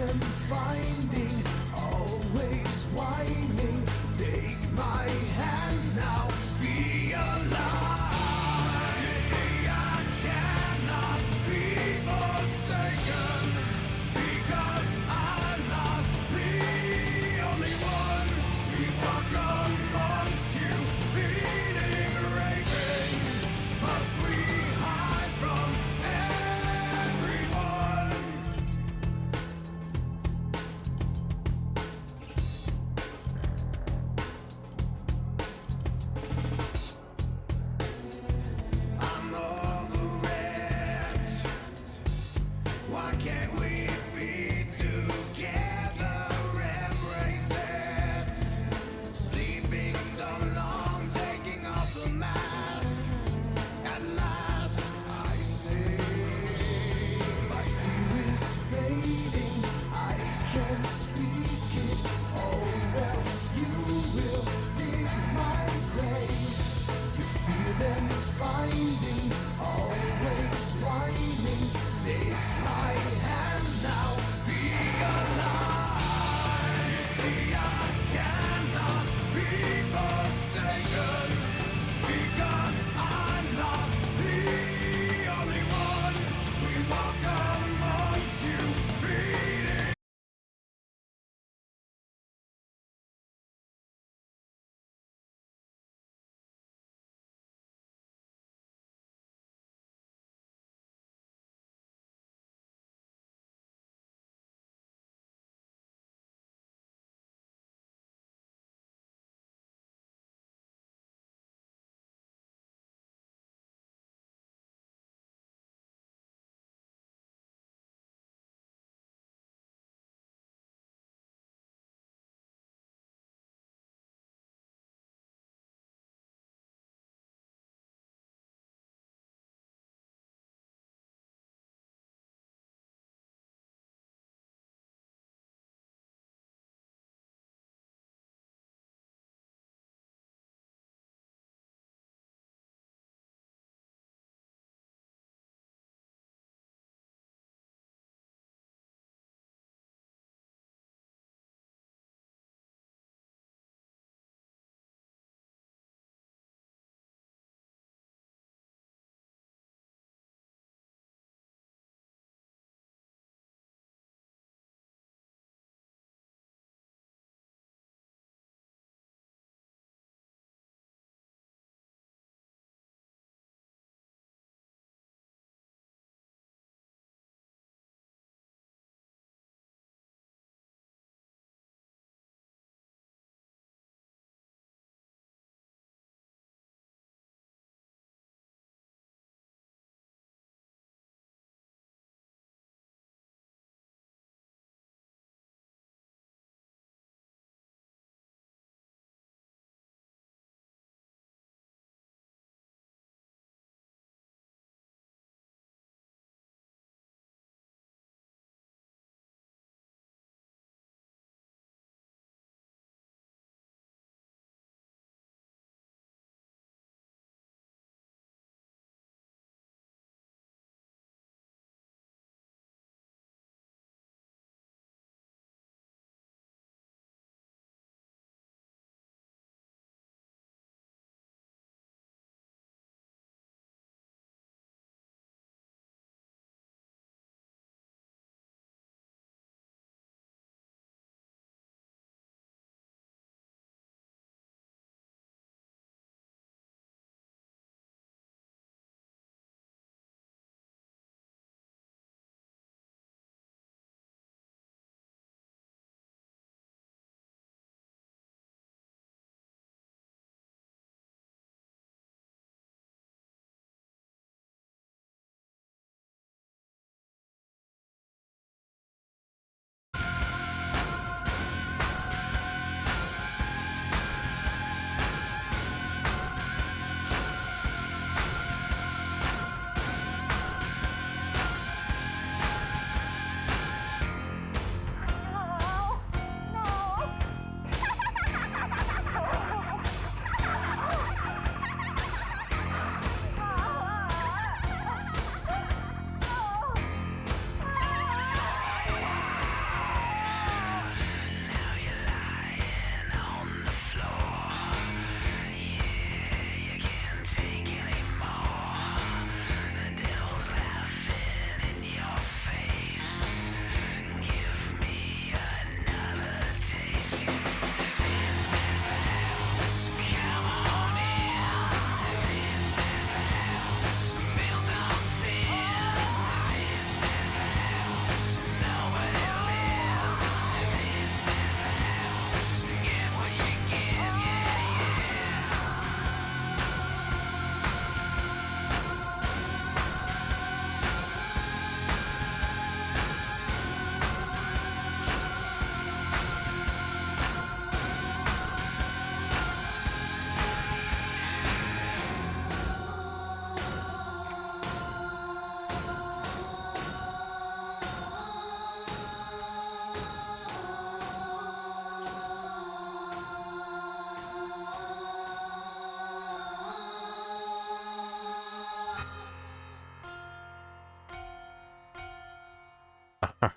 and finding, always whining. Take my hand now, be alive. You say I cannot be forsaken, because I'm not the only one. We walk amongst you, feeding, raping. Must we hide from everyone?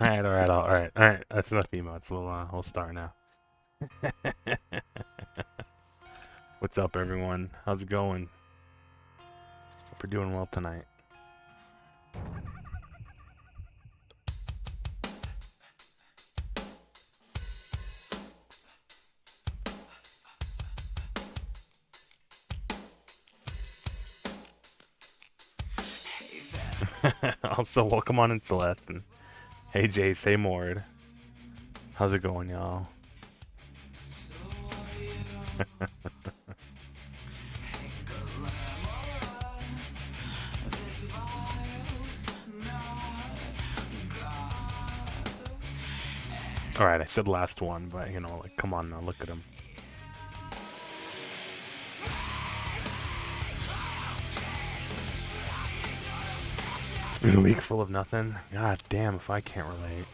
Alright. That's enough emotes. We'll start now. What's up, everyone? How's it going? Hope you're doing well tonight. Also, welcome on in Celeste. And hey, Jace. Hey, Mord. How's it going, y'all? Alright, I said last one, but you know, like, come on now, look at him. In a week full of nothing? God damn if I can't relate.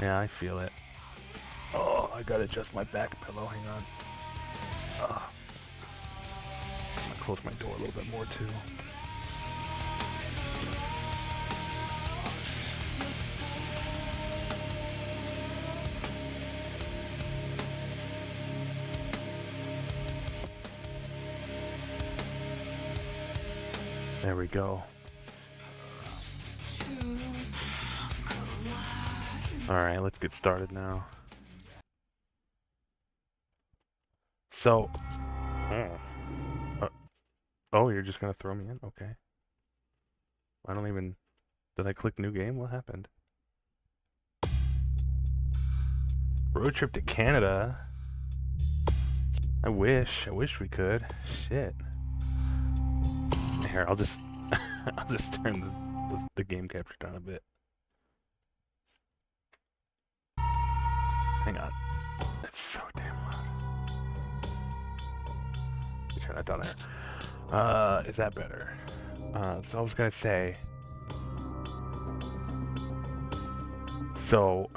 Yeah, I feel it. Oh, I gotta adjust my back pillow, hang on. I'm gonna close my door a little bit more too. There we go. Alright, let's get started now. So... oh, you're just gonna throw me in? Okay. I don't even... Did I click new game? What happened? Road trip to Canada? I wish we could. Shit. Here, I'll just... I'll just turn the game capture down a bit. Hang on. It's so damn loud. Let me turn that down there. Is that better? So I was gonna say... So...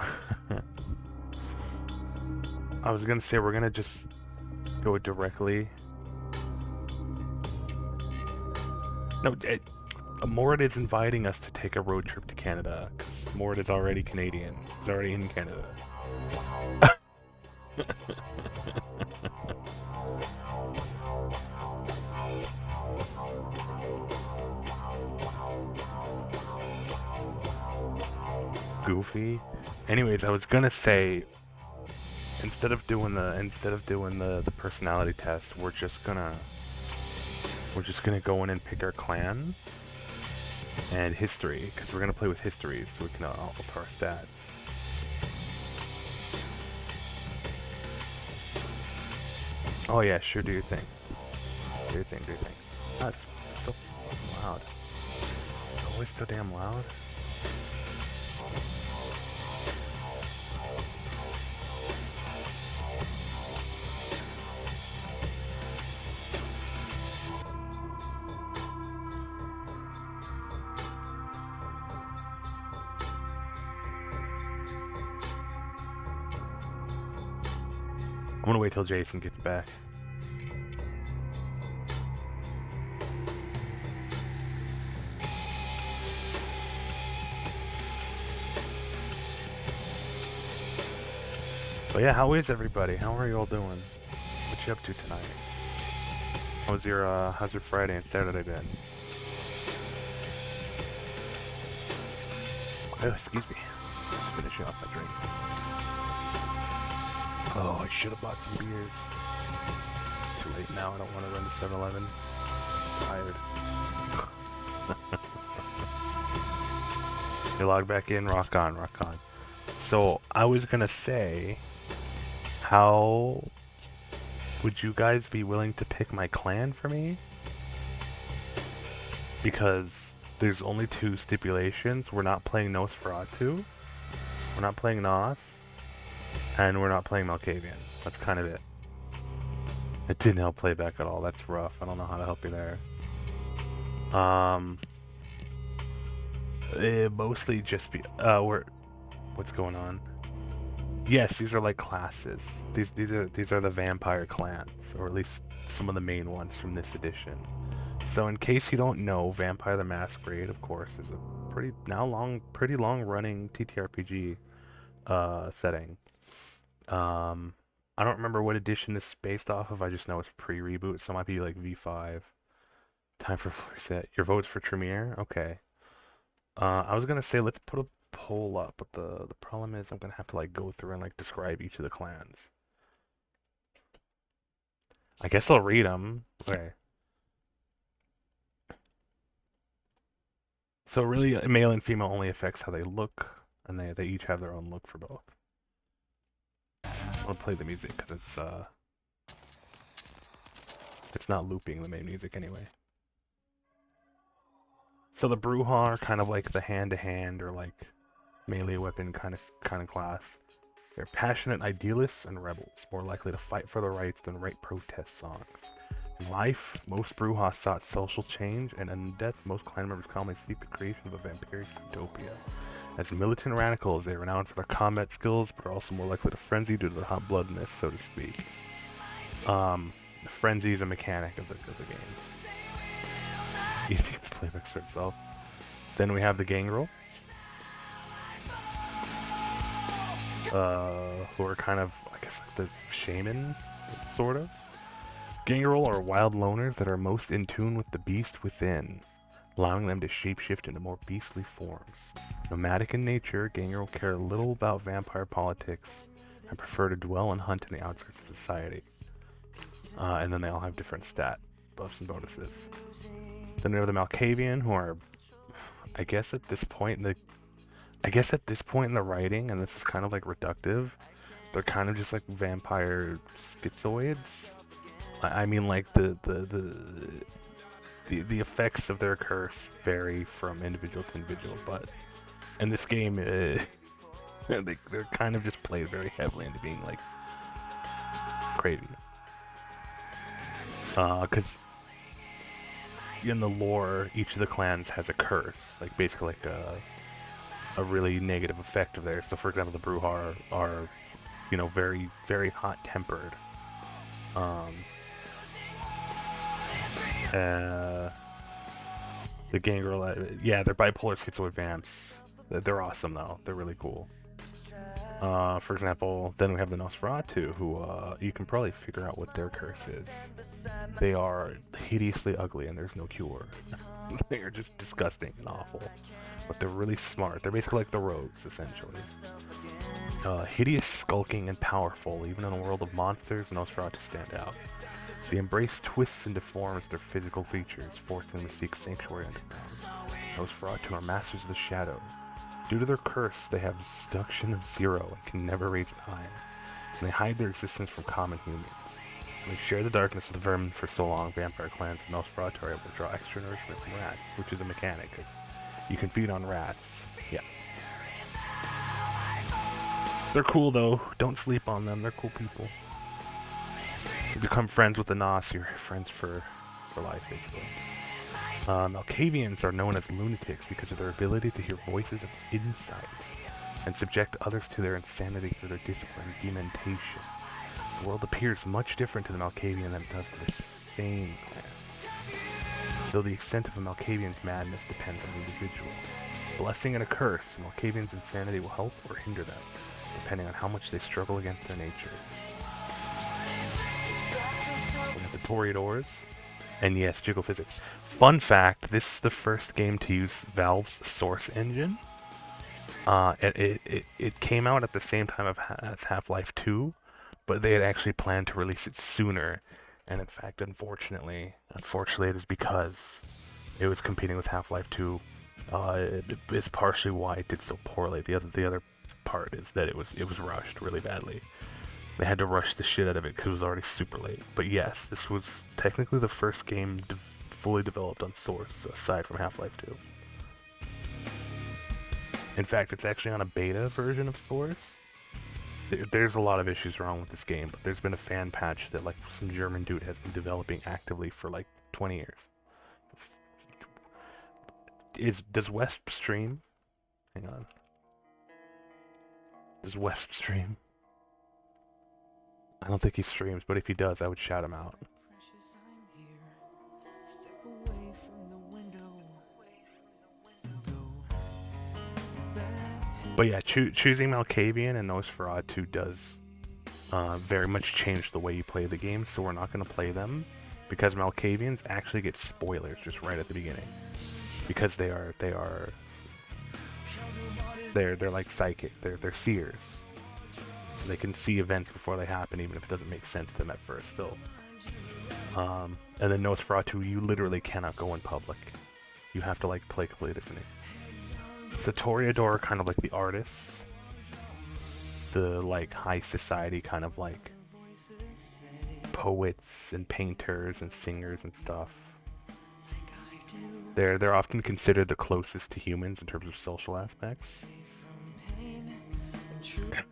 I was gonna say we're gonna just go directly... No, Mord is inviting us to take a road trip to Canada, because Mord is already Canadian. He's already in Canada. Goofy. Anyways, I was gonna say, instead of doing the personality test, we're just gonna go in and pick our clan and history, because we're gonna play with history, so we can alter our stats. Oh yeah, sure, do your thing. Do your thing. Ah, it's so loud. It's always so damn loud. I'm gonna wait till Jason gets back. But yeah, how is everybody? How are you all doing? What you up to tonight? How's your Friday and Saturday been? Oh, excuse me. Just finishing off my drink. Oh, I should have bought some beers. Too late now, I don't want to run to 7-Eleven. Tired. You log back in, rock on. So, I was gonna say, how would you guys be willing to pick my clan for me? Because there's only 2 stipulations. We're not playing Nosferatu, we're not playing Nos, and we're not playing Malkavian. That's kind of it. It didn't help playback at all. That's rough. I don't know how to help you there. It mostly just be what's going on? Yes, these are like classes. These are the vampire clans, or at least some of the main ones from this edition. So in case you don't know, Vampire the Masquerade, of course, is a pretty long running TTRPG setting. I don't remember what edition this is based off of. I just know it's pre-reboot, so it might be like V5. Time for floor set. Your vote's for Tremere? Okay. I was gonna say let's put a poll up, but the problem is I'm gonna have to like go through and like describe each of the clans. I guess I'll read them. Okay. So really, male and female only affects how they look, and they each have their own look for both. I'll play the music because it's not looping the main music anyway. So the Bruja are kind of like the hand-to-hand or like melee weapon kind of class. They're passionate idealists and rebels, more likely to fight for their rights than write protest songs. In life, most Brujas sought social change, and in death, most clan members commonly seek the creation of a vampiric utopia. As militant radicals, they are renowned for their combat skills, but are also more likely to frenzy due to their hot-bloodedness, so to speak. Frenzy is a mechanic of the game. Easy to play by itself. Then we have the Gangrel, who are kind of, I guess, like the shaman, sort of. Gangrel are wild loners that are most in tune with the beast within, allowing them to shapeshift into more beastly forms. Nomadic in nature, Gangrel care little about vampire politics and prefer to dwell and hunt in the outskirts of society. And then they all have different stat buffs and bonuses. Then we have the Malkavian, who are, I guess at this point in the writing, and this is kind of like reductive, they're kind of just like vampire schizoids. I mean, like the effects of their curse vary from individual to individual, but in this game, they're kind of just played very heavily into being like crazy. Because in the lore, each of the clans has a curse, like basically like a really negative effect of theirs. So, for example, the Bruja are you know, very, very hot-tempered. The Gangrel, yeah, they're bipolar schizoid vamps. They're awesome, though. They're really cool. For example, then we have the Nosferatu, who you can probably figure out what their curse is. They are hideously ugly, and there's no cure. They are just disgusting and awful. But they're really smart. They're basically like the rogues, essentially. Hideous, skulking, and powerful, even in a world of monsters, Nosferatu stand out. They embrace twists and deforms their physical features, forcing them to seek sanctuary underground. Nosferatu are masters of the shadow. Due to their curse, they have seduction of 0 and can never raise an eye. And they hide their existence from common humans. When they share the darkness with the vermin for so long, vampire clans and Nosferatu are able to draw extra nourishment from rats, which is a mechanic, because you can feed on rats. Yeah. They're cool, though. Don't sleep on them. They're cool people. You become friends with the Nos, you're friends for life, basically. Malkavians are known as lunatics because of their ability to hear voices of insight and subject others to their insanity through their discipline and dementation. The world appears much different to the Malkavian than it does to the sane clans, though the extent of a Malkavian's madness depends on the individual. Blessing and a curse, Malkavian's insanity will help or hinder them, depending on how much they struggle against their nature. We have the Toreadors, and yes, Jiggle Physics. Fun fact, this is the first game to use Valve's Source engine. It came out at the same time as Half-Life 2, but they had actually planned to release it sooner. And in fact, unfortunately it is because it was competing with Half-Life 2. It is partially why it did so poorly. The other part is that it was rushed really badly. They had to rush the shit out of it because it was already super late. But yes, this was technically the first game fully developed on Source, aside from Half-Life 2. In fact, it's actually on a beta version of Source. There's a lot of issues wrong with this game, but there's been a fan patch that like some German dude has been developing actively for like 20 years. Does Wesp stream? Hang on. Does Wesp stream? I don't think he streams, but if he does, I would shout him out. But yeah, choosing Malkavian and Nosferatu does very much change the way you play the game, so we're not going to play them because Malkavians actually get spoilers just right at the beginning because they're like psychic, they're seers, so they can see events before they happen even if it doesn't make sense to them at first still. And then Nosferatu, you literally cannot go in public. You have to like play completely differently. So Toreador are kind of like the artists, the like high society kind of like poets and painters and singers and stuff. They're often considered the closest to humans in terms of social aspects.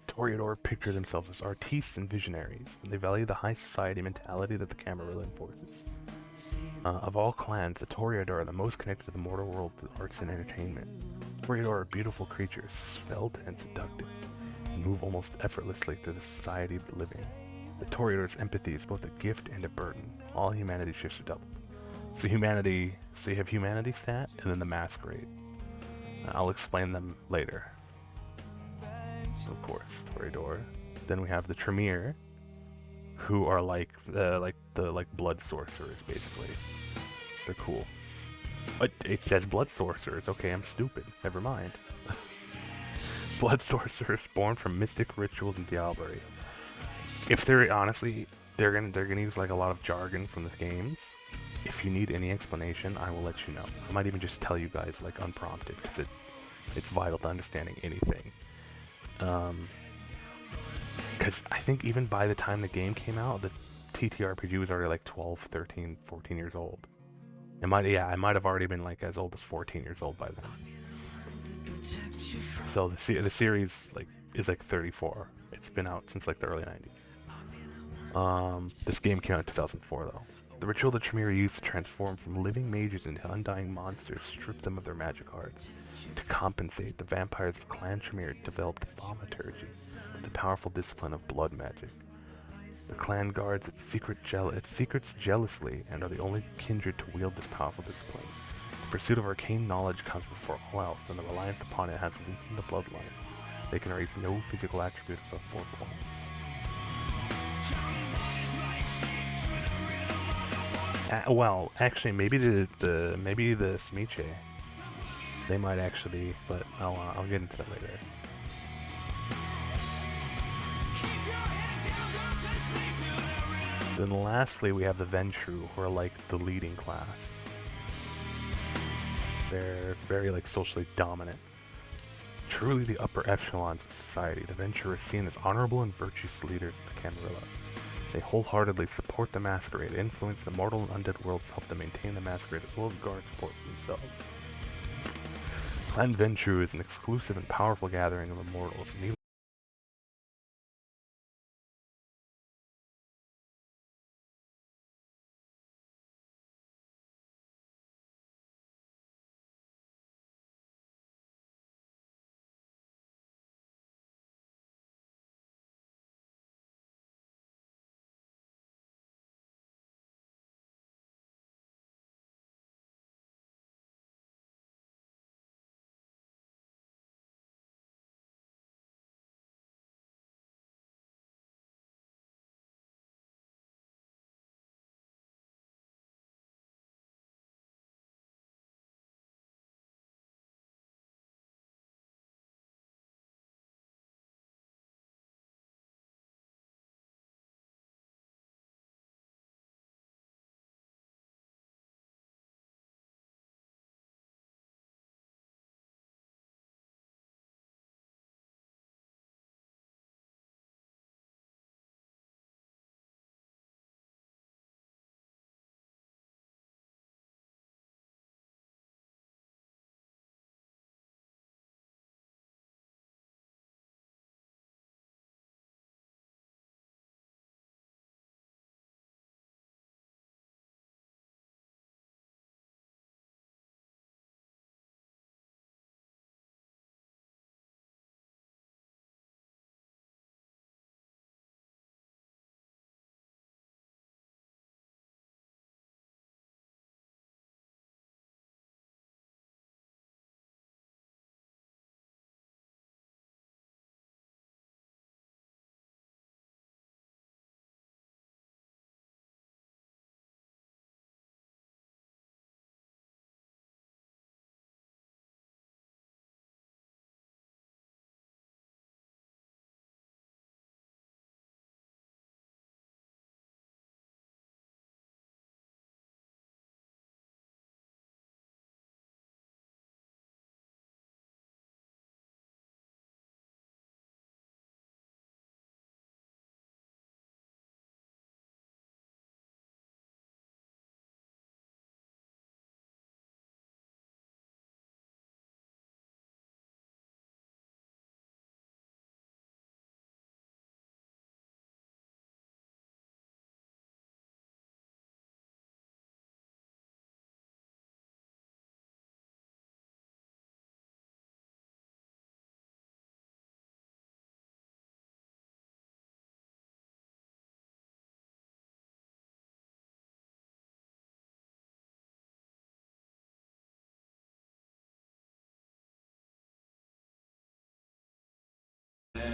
Toreador picture themselves as artistes and visionaries, and they value the high society mentality that the Camarilla enforces. Of all clans, the Toreador are the most connected to the mortal world through arts and entertainment. Toreador are beautiful creatures, svelte and seductive, and move almost effortlessly through the society of the living. The Toreador's empathy is both a gift and a burden. All humanity shifts are doubled. So you have humanity stat, and then the masquerade. I'll explain them later. Of course, Toreador. Then we have the Tremere, who are like the blood sorcerers, basically. They're cool. But it says blood sorcerers. Okay, I'm stupid. Never mind. Blood sorcerers born from mystic rituals and diablerie. If they're honestly, they're gonna use like a lot of jargon from the games. If you need any explanation, I will let you know. I might even just tell you guys like unprompted because it's vital to understanding anything. Because I think even by the time the game came out, the TTRPG was already like 12, 13, 14 years old. I might have already been like as old as 14 years old by then. So the series like is like 34. It's been out since like the early 90s. This game came out in 2004 though. The ritual the Tremere used to transform from living mages into undying monsters stripped them of their magic arts. To compensate, the vampires of Clan Tremere developed thaumaturgy, the powerful discipline of blood magic. The clan guards its secrets jealously and are the only kindred to wield this powerful discipline. The pursuit of arcane knowledge comes before all else, and the reliance upon it has weakened the bloodline. They can erase no physical attribute above 4 points. Well, actually, maybe the Smiche. They might actually be, but I'll get into that later. Then lastly, we have the Ventrue, who are like the leading class. They're very like socially dominant. Truly the upper echelons of society, the Ventrue are seen as honorable and virtuous leaders of the Camarilla. They wholeheartedly support the Masquerade, influence the mortal and undead worlds, help them maintain the Masquerade, as well as guard support themselves. Clan Ventrue is an exclusive and powerful gathering of immortals, and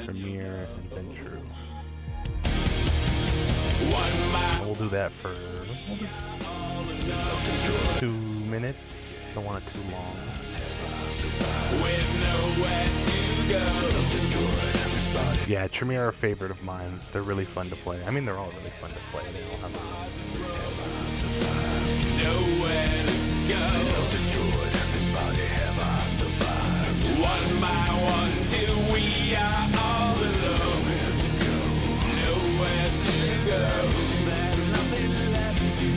Premiere, and then True. We'll do that for 2 minutes. Don't want it too long. Yeah, Tremere are a favorite of mine. They're really fun to play. I mean, they're all really fun to play. They all have nowhere to go. Destroyed everybody, have I survived? One by one till we are all alone. Nowhere to go. There's nothing left to do.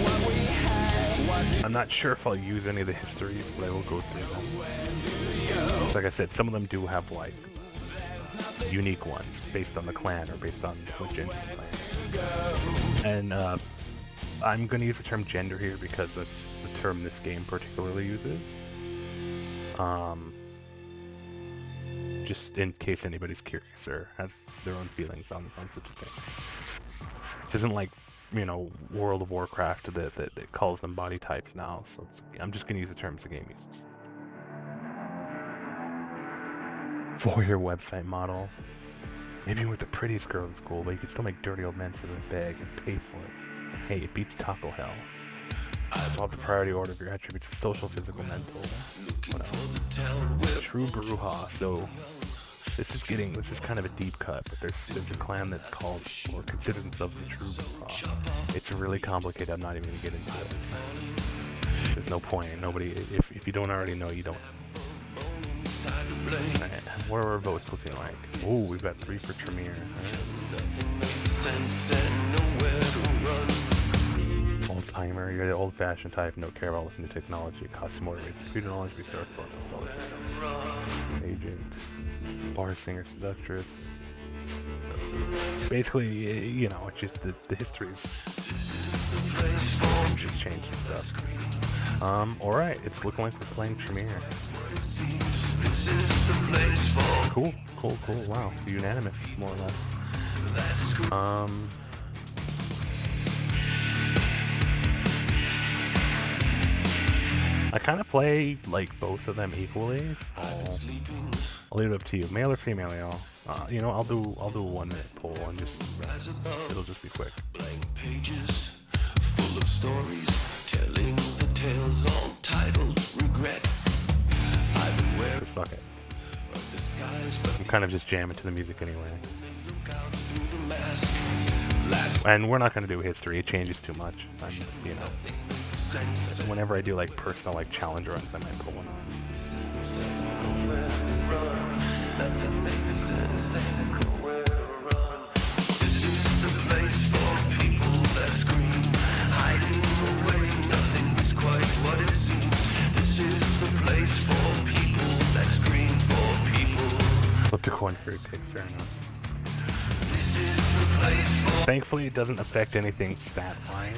What we had. I'm not sure if I'll use any of the histories, but I will go through them. Like I said, some of them do have like unique ones based on the clan or based on what gender you're playing. And I'm going to use the term gender here because that's the term this game particularly uses. Just in case anybody's curious or has their own feelings on such a thing. This isn't like, you know, World of Warcraft that calls them body types now, so I'm just going to use the terms the game uses. For your website model. Maybe with the prettiest girl in school, but you can still make dirty old men sit in a bag and pay for it. Hey, it beats Taco Hell. Swap the priority order of your attributes to social, physical, mental. True Bruja. So this is kind of a deep cut, but there's a clan that's called or considers themselves the True Bruja. It's really complicated. I'm not even gonna get into it. There's no point. Nobody. If you don't already know, you don't. Right. What are our votes looking like? Oh, we've got 3 for Tremere. Right. Old timer, you're the old fashioned type, no care about new technology. It costs more to computer knowledge, we start for agent, bar singer, seductress. Basically, you know, it's just the histories. Just change some stuff. Alright, it's looking like we're playing Tremere. Cool. Wow, unanimous, more or less. I kind of play like both of them equally, so I'll leave it up to you. Male or female, y'all? You know, I'll do a 1-minute poll and it'll just be quick. Blank pages full of stories telling the tales all titled Regret. Just fuck it. I'm kind of just jamming to the music anyway. And we're not going to do history, it changes too much. You know. Whenever I do like personal like challenge runs, I might pull one Flipped a coin for a pick, fair enough. Thankfully, it doesn't affect anything stat-wise.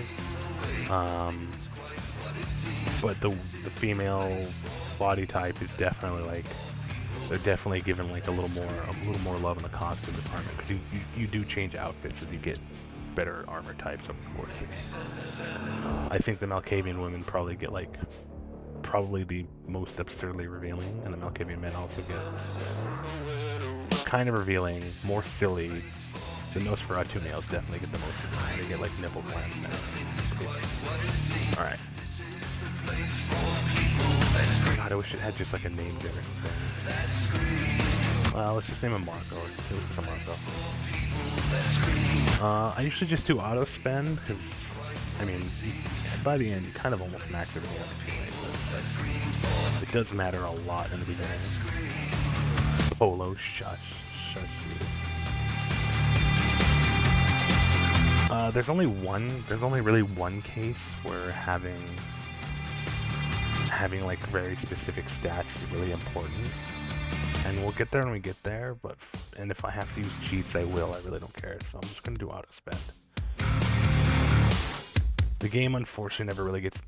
But the female body type is definitely like they're definitely given like a little more love in the costume department because you do change outfits as you get better armor types over the course of the game. I think the Malkavian women probably get like the most absurdly revealing, and the Malkavian men also get kind of revealing, more silly. The Nosferatu males definitely get the most revealing. They get like nipple plants and everything. Alright. God, I wish it had just like a name generator thing. Well, let's just name him Marco. Let's put Marco. I usually just do auto spend because, I mean, by the end you kind of almost max everything out anyway, but it does matter a lot in the beginning. Polo, shush. There's only really one case where having like very specific stats is really important, and we'll get there when we get there. And if I have to use cheats, I will. I really don't care. So I'm just gonna do auto spend. The game unfortunately never really gets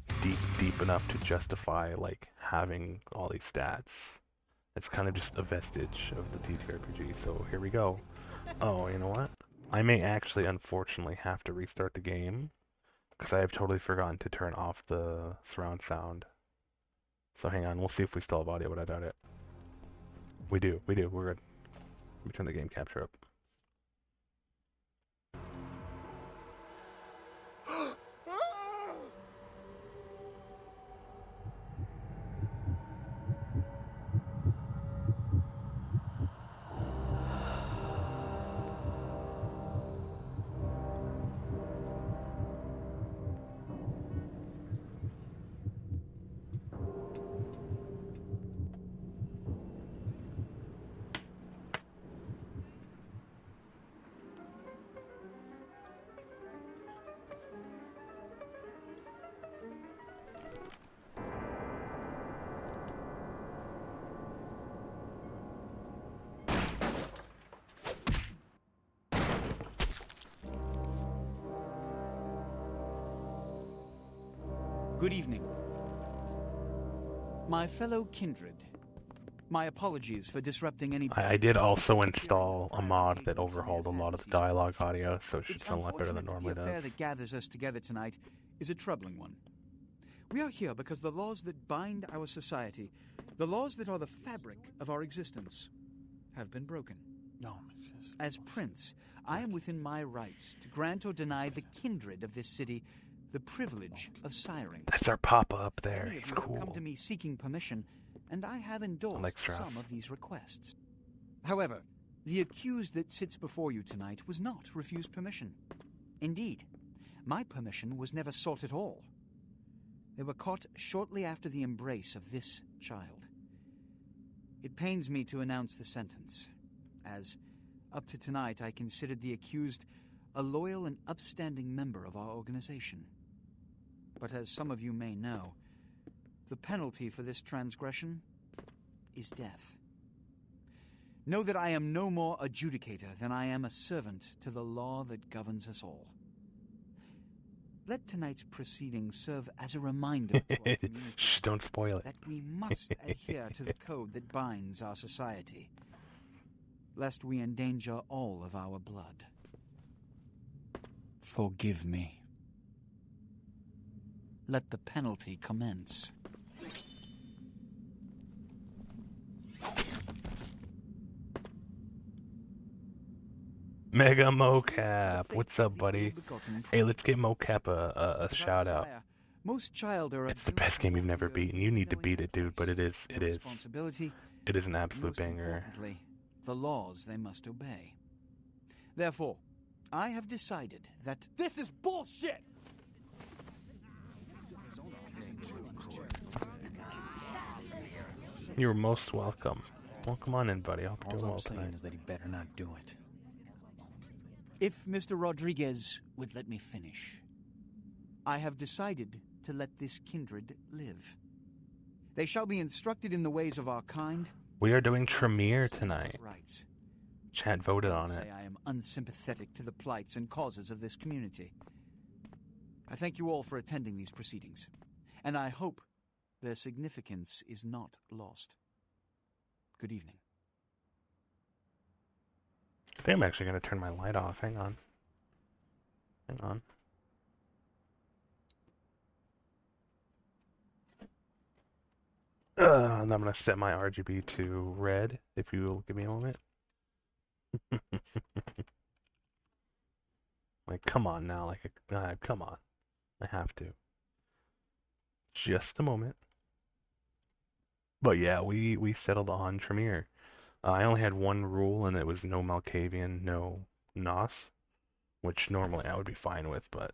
deep enough to justify like having all these stats. It's kind of just a vestige of the TTRPG. So here we go. Oh, you know what? I may actually, unfortunately, have to restart the game because I have totally forgotten to turn off the surround sound. So hang on, we'll see if we still have audio, but I doubt it. We do. We're good. Let me turn the game capture up. Good evening. My fellow kindred, my apologies for disrupting any... I did also install a mod that overhauled a lot of the dialogue audio, so it should It's sound a lot better than it normally the affair does. that gathers us together tonight is a troubling one. We are here because the laws that bind our society, the laws that are the fabric of our existence, have been broken. No. As Prince, I am within my rights to grant or deny the kindred of this city the privilege of siring. That's our papa up there. Many of He's you have cool. come to me seeking permission, and I have endorsed like Strauss. some of these requests. However, the accused that sits before you tonight was not refused permission. Indeed, my permission was never sought at all. They were caught shortly after the embrace of this child. It pains me to announce the sentence, as up to tonight I considered the accused a loyal and upstanding member of our organization. But as some of you may know, the penalty for this transgression is death. Know that I am no more adjudicator than I am a servant to the law that governs us all. Let tonight's proceedings serve as a reminder to our community Shh, don't spoil it. that we must adhere to the code that binds our society, lest we endanger all of our blood. Forgive me. Let the penalty commence. Mega Mocap, what's up, buddy? Hey, let's get Mocap a shout out. It's the best game you've never beaten. You need to beat it, dude. But it is an absolute banger. The laws they must obey. Therefore, I have decided that This is bullshit! You're most welcome. Welcome on in, buddy. I hope you're doing All well I'm saying tonight. is that he better not do it. if Mr. Rodriguez would let me finish, I have decided to let this kindred live. They shall be instructed in the ways of our kind. We are doing Tremere tonight. Rights. Chat voted on Say it. I am unsympathetic to the plights and causes of this community. I thank you all for attending these proceedings, and I hope their significance is not lost. Good evening. I think I'm actually going to turn my light off. Hang on. Hang on. And I'm going to set my RGB to red, if you will give me a moment. Like, come on now. Like, come on. I have to. Just a moment. But yeah, we settled on Tremere. I only had one rule, and it was no Malkavian, no Nos, which normally I would be fine with, but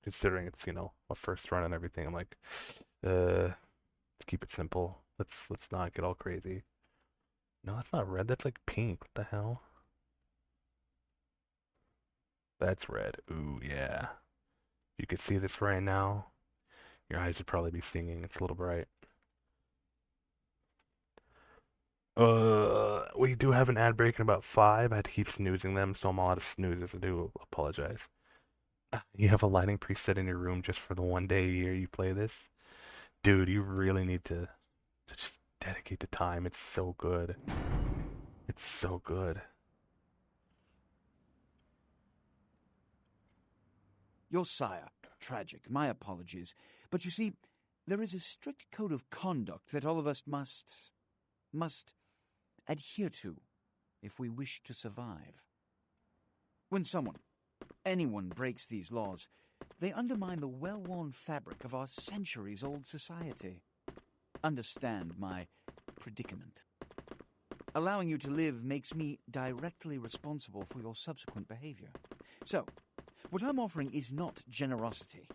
considering it's, you know, a first run and everything, I'm like, let's keep it simple. Let's not get all crazy. No, that's not red. That's like pink. What the hell? That's red. Ooh, yeah. If you could see this right now, your eyes would probably be singing. It's a little bright. We do have an ad break in about 5. I had to keep snoozing them, so I'm all out of snoozes. I do apologize. You have a lighting preset in your room just for the one day a year you play this? Dude, you really need to just dedicate the time. It's so good. It's so good. Your sire, tragic, my apologies. But you see, there is a strict code of conduct that all of us must adhere to if we wish to survive. When anyone breaks these laws, they undermine the well-worn fabric of our centuries-old society. Understand my predicament. Allowing you to live makes me directly responsible for your subsequent behavior. So, what I'm offering is not generosity,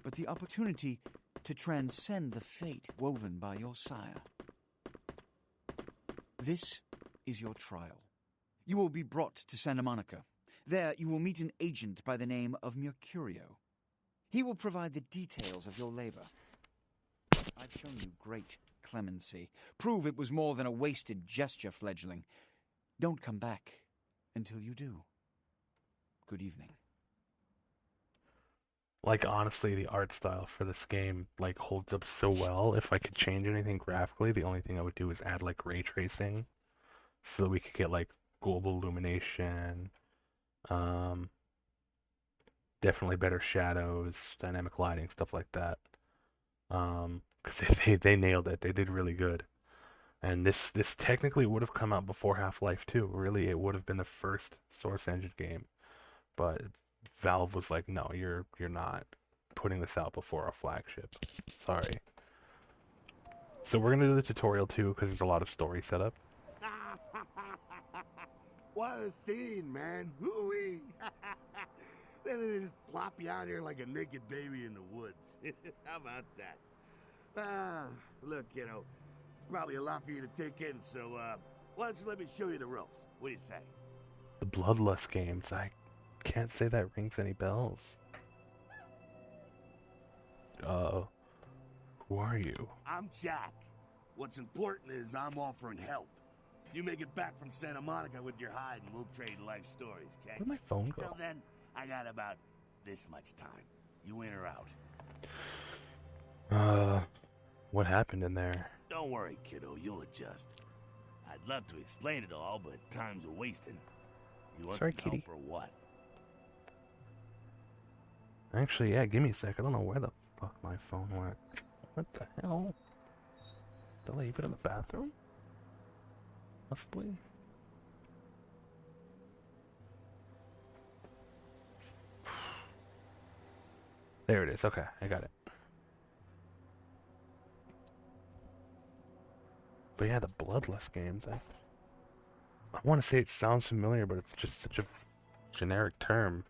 but the opportunity to transcend the fate woven by your sire. This is your trial. You will be brought to Santa Monica. There you will meet an agent by the name of Mercurio. He will provide the details of your labor. I've shown you great clemency. Prove it was more than a wasted gesture, fledgling. Don't come back until you do. Good evening. Like, honestly, the art style for this game, like, holds up so well. If I could change anything graphically, the only thing I would do is add, like, ray tracing. So we could get, like, global illumination, definitely better shadows, dynamic lighting, stuff like that. Because they nailed it. They did really good. And this technically would have come out before Half-Life 2. Really, it would have been the first Source Engine game. But Valve was like, no, you're not putting this out before our flagship. Sorry. So we're gonna do the tutorial too, because there's a lot of story setup. What a scene, man. Hoo-wee. Then they just plop you out here like a naked baby in the woods. How about that? Look, kiddo, it's probably a lot for you to take in, so, why don't you let me show you the ropes? What do you say? The Bloodlust games, I can't say that rings any bells. Who are you? I'm Jack. What's important is I'm offering help. You make it back from Santa Monica with your hide and we'll trade life stories, okay? Where'd my phone go? Till then, I got about this much time. You in or out? What happened in there? Don't worry, kiddo, you'll adjust. I'd love to explain it all, but time's a-wasting. You want Sorry, some kitty. help or what? Actually, yeah, give me a sec. I don't know where the fuck my phone went. What the hell? Did I leave it in the bathroom? Possibly. There it is. Okay, I got it. But yeah, the Bloodlust games. I want to say it sounds familiar, but it's just such a generic term.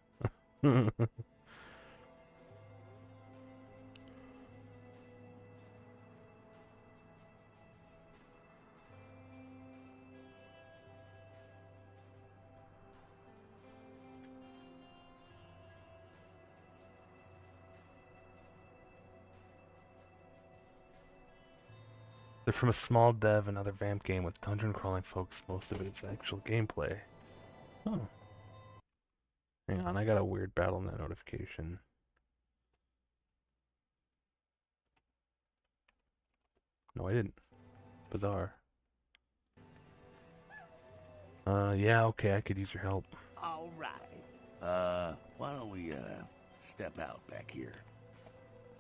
They're from a small dev, another vamp game with dungeon crawling folks. Most of it is actual gameplay. Oh. Hang on, I got a weird BattleNet notification. No, I didn't. Bizarre. Yeah, okay, I could use your help. All right. Why don't we, step out back here?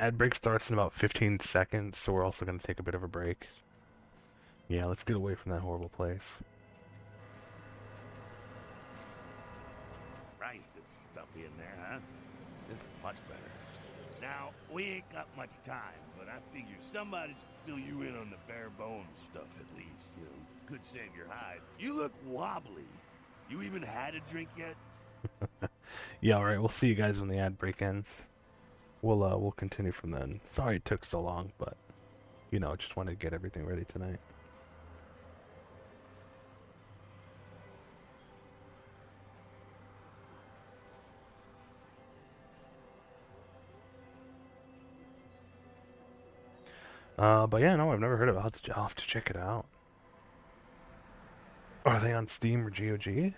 Ad break starts in about 15 seconds, so we're also going to take a bit of a break. Yeah, let's get away from that horrible place. Christ, it's stuffy in there, huh? This is much better. Now, we ain't got much time, but I figure somebody should fill you in on the bare bones stuff at least, you know. Could save your hide. You look wobbly. You even had a drink yet? Yeah, alright, we'll see you guys when the ad break ends. We'll continue from then. Sorry it took so long, but, you know, just wanted to get everything ready tonight. But yeah, no, I've never heard of it. I'll have to check it out. Are they on Steam or GOG?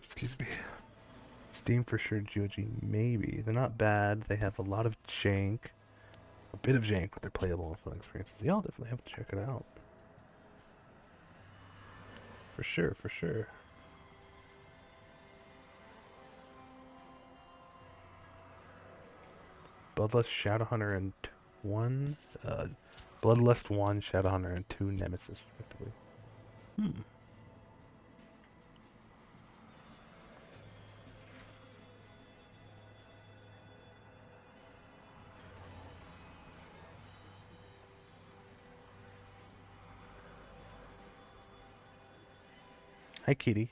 Excuse me. Steam for sure, GOG maybe. They're not bad. They have a lot of jank. A bit of jank, but they're playable and fun experiences. Yeah, I'll definitely have to check it out. For sure, for sure. Bloodlust, Shadowhunter, and 1. Bloodlust 1, Shadowhunter, and 2 Nemesis, respectively. Hi, Kitty.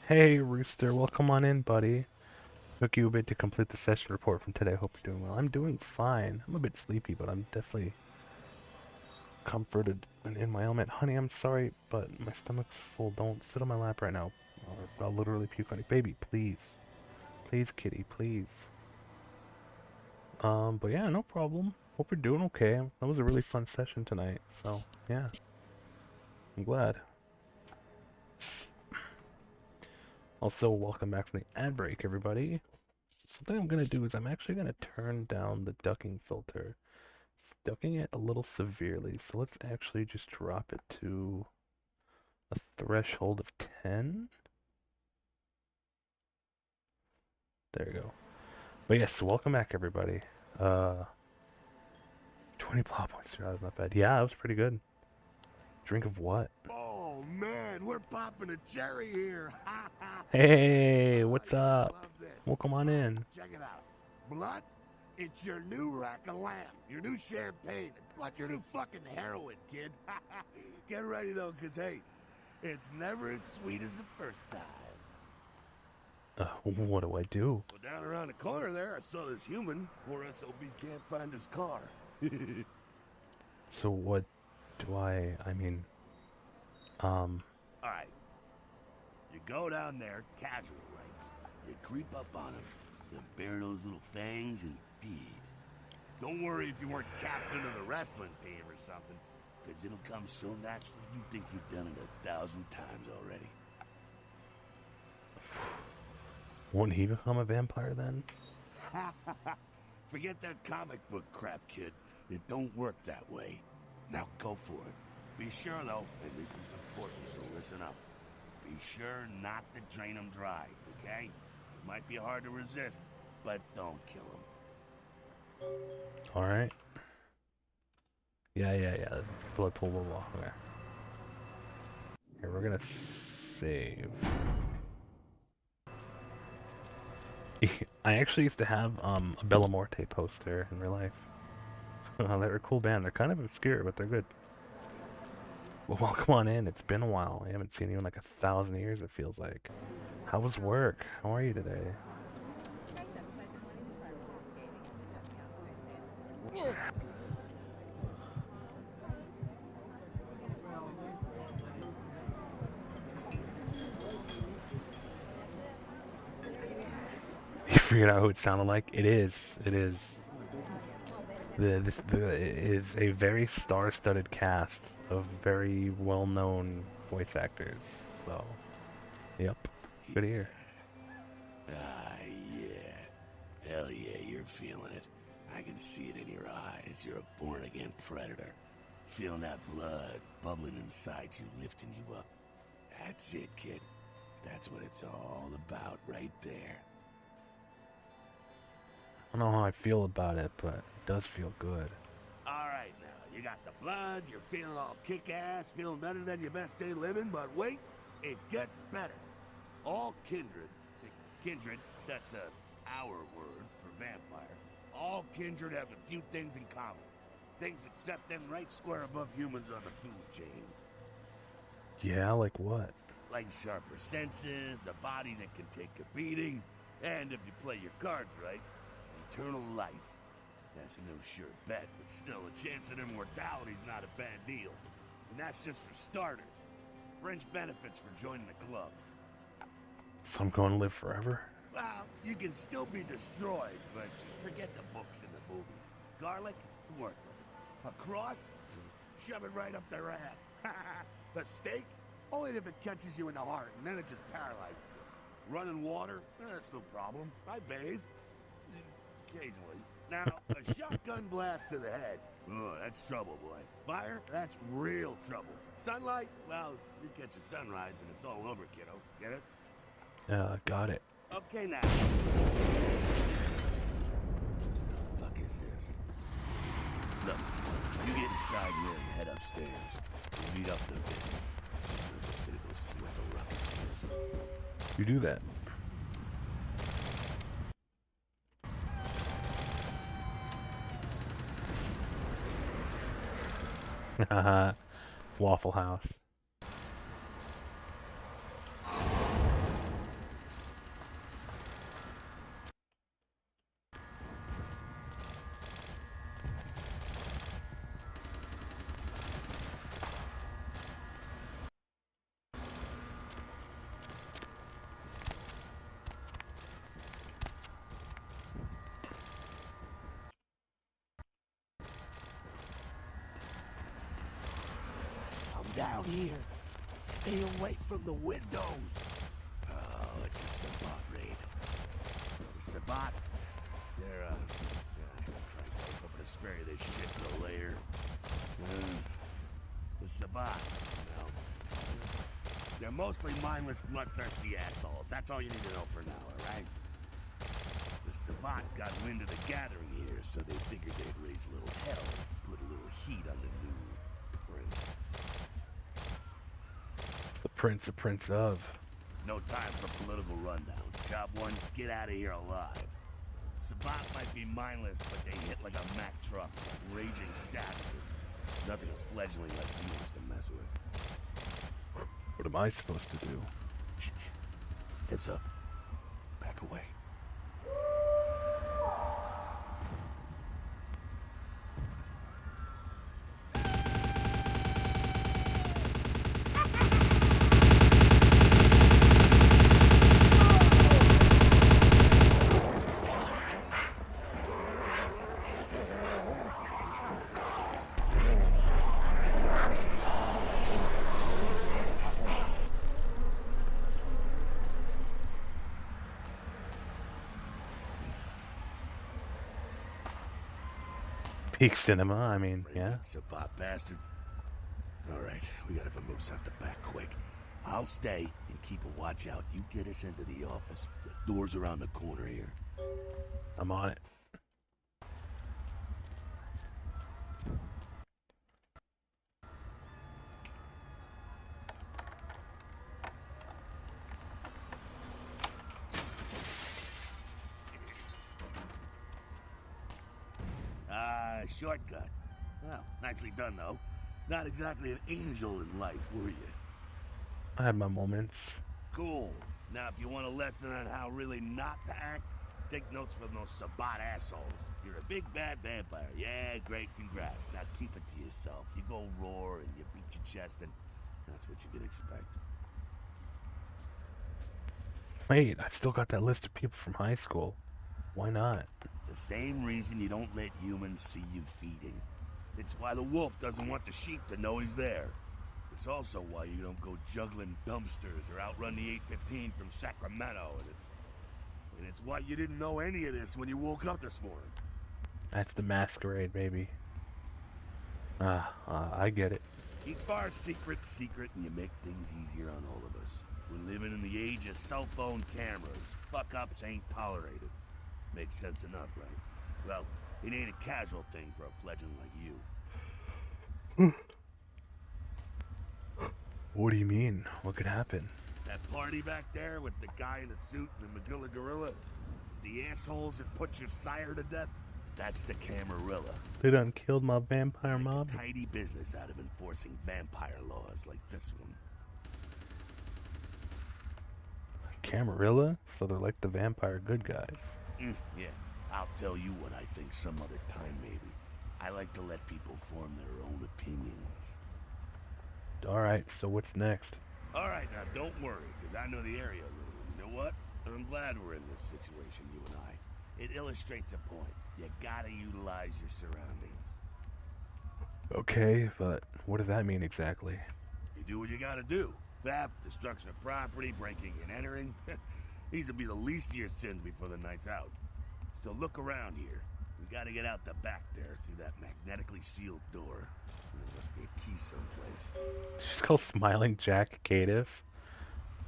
Hey, Rooster, welcome on in, buddy. Took you a bit to complete the session report from today. Hope you're doing well. I'm doing fine. I'm a bit sleepy, but I'm definitely comforted and in my element. Honey, I'm sorry, but my stomach's full. Don't sit on my lap right now, or I'll literally puke on you. Baby, please. Please, kitty, please. But yeah, no problem. Hope you're doing okay. That was a really fun session tonight, so yeah. I'm glad. Also, welcome back from the ad break, everybody. Something I'm gonna do is I'm actually gonna turn down the ducking filter. It's ducking it a little severely, so let's actually just drop it to a threshold of 10. There you go. But yes, welcome back, everybody. 20 plot points. That was not bad. Yeah, that was pretty good. Drink of what? Oh man, we're popping a cherry here. Hey, what's up? Love this. Welcome on in. Check it out. Blood, it's your new rack of lamb, your new champagne, plus your new fucking heroin, kid. Get ready though, cause hey, it's never as sweet as the first time. What do I do? Well, down around the corner there, I saw this human. Poor SOB can't find his car. So what do I mean, Alright. You go down there, casual, right? You creep up on him, then bare those little fangs and feed. Don't worry if you weren't captain of the wrestling team or something, because it'll come so naturally you think you've done it 1,000 times already. Won't he become a vampire then? Forget that comic book crap, kid. It don't work that way. Now go for it. Be sure, though, and this is important, so listen up. Be sure not to drain them dry, okay? It might be hard to resist, but don't kill them. Alright. Yeah. Blood pool, blah, blah. Okay. Here, we're gonna save. I actually used to have a Bella Morte poster in real life. They're a cool band. They're kind of obscure, but they're good. Well, welcome on in. It's been a while. I haven't seen you in like 1,000 years, it feels like. How was work? How are you today? You figured out who it sounded like? It is. It is. It is a very star-studded cast of very well-known voice actors. So, yep. Good to hear. Ah, yeah. Hell yeah, you're feeling it. I can see it in your eyes. You're a born-again predator. Feeling that blood bubbling inside you, lifting you up. That's it, kid. That's what it's all about right there. I don't know how I feel about it, but it does feel good. Alright now, you got the blood, you're feeling all kick-ass, feeling better than your best day living, but wait, it gets better. All kindred, that's our word for vampire. All kindred have a few things in common. Things that set them right square above humans on the food chain. Yeah, like what? Like sharper senses, a body that can take a beating, and if you play your cards right, eternal life. That's no sure bet, but still, a chance at immortality's not a bad deal. And that's just for starters. Fringe benefits for joining the club. So I'm going to live forever? Well, you can still be destroyed, but forget the books and the movies. Garlic, it's worthless. A cross, shove it right up their ass. A steak, only if it catches you in the heart, and then it just paralyzes you. Running water, that's no problem. I bathe. Occasionally. Now, a shotgun blast to the head. Oh, that's trouble, boy. Fire, that's real trouble. Sunlight, well, you catch a sunrise and it's all over, kiddo. Get it? Got it. Okay, now. The fuck is this? Look, you get inside here and head upstairs. We'll meet up in a bit. I'm just gonna go see what the ruckus is. You do that. Haha. Waffle House. Down here. Stay away from the windows. Oh, it's a Sabat raid. The Sabat, they're, Christ, I was hoping to spare you this shit for later. The Sabat, they're mostly mindless, bloodthirsty assholes. That's all you need to know for now, alright? The Sabat got wind of the gathering here, so they figured they'd raise a little hell, put a little heat on the new prince. The prince of. No time for political rundown. Job one, get out of here alive. Sabat might be mindless, but they hit like a Mack truck. Raging savages. Nothing a fledgling like you wants to mess with. What am I supposed to do? Shh. Heads up. Back away. Peak cinema, I mean, yeah. Sabat bastards. Alright, we gotta vamoose out the back quick. I'll stay and keep a watch out. You get us into the office. The door's around the corner here. I'm on it. Shortcut. Well, nicely done, though. Not exactly an angel in life, were you? I had my moments. Cool. Now, if you want a lesson on how really not to act, take notes from those Sabat assholes. You're a big bad vampire. Yeah, great, congrats. Now keep it to yourself. You go roar and you beat your chest, and that's what you can expect. Wait, I've still got that list of people from high school. Why not? It's the same reason you don't let humans see you feeding. It's why the wolf doesn't want the sheep to know he's there. It's also why you don't go juggling dumpsters or outrun the 815 from Sacramento, and it's why you didn't know any of this when you woke up this morning. That's the masquerade, baby. I get it. Keep our secret, and you make things easier on all of us. We're living in the age of cell phone cameras. Fuck-ups ain't tolerated. Makes sense enough, right? Well, it ain't a casual thing for a fledgling like you. What do you mean? What could happen? That party back there with the guy in the suit and the Magilla gorilla? The assholes that put your sire to death? That's the Camarilla. They done killed my vampire Make mob. a tidy business out of enforcing vampire laws like this one. Camarilla? So they're like the vampire good guys. Yeah, I'll tell you what I think some other time, maybe. I like to let people form their own opinions. Alright, so what's next? Alright, now don't worry, because I know the area a little. You know what? I'm glad we're in this situation, you and I. It illustrates a point. You gotta utilize your surroundings. Okay, but what does that mean exactly? You do what you gotta do. Theft, destruction of property, breaking and entering. These will be the least of your sins before the night's out. So look around here. We gotta get out the back there through that magnetically sealed door. There must be a key someplace. She's called Smiling Jack Cadiff.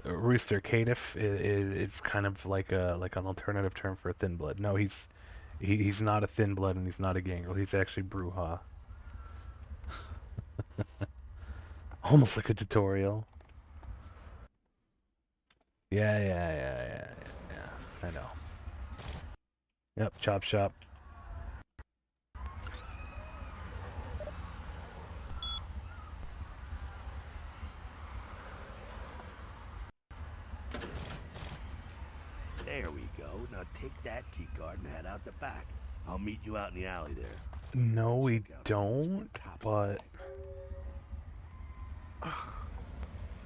Rooster Cadiff is kind of like an alternative term for a thin blood. No, he's not a thin blood and he's not a gangrel. He's actually Bruja. Almost like a tutorial. Yeah. I know. Yep, chop shop. There we go. Now take that key card and head out the back. I'll meet you out in the alley there. No, we Check out don't, the top but side.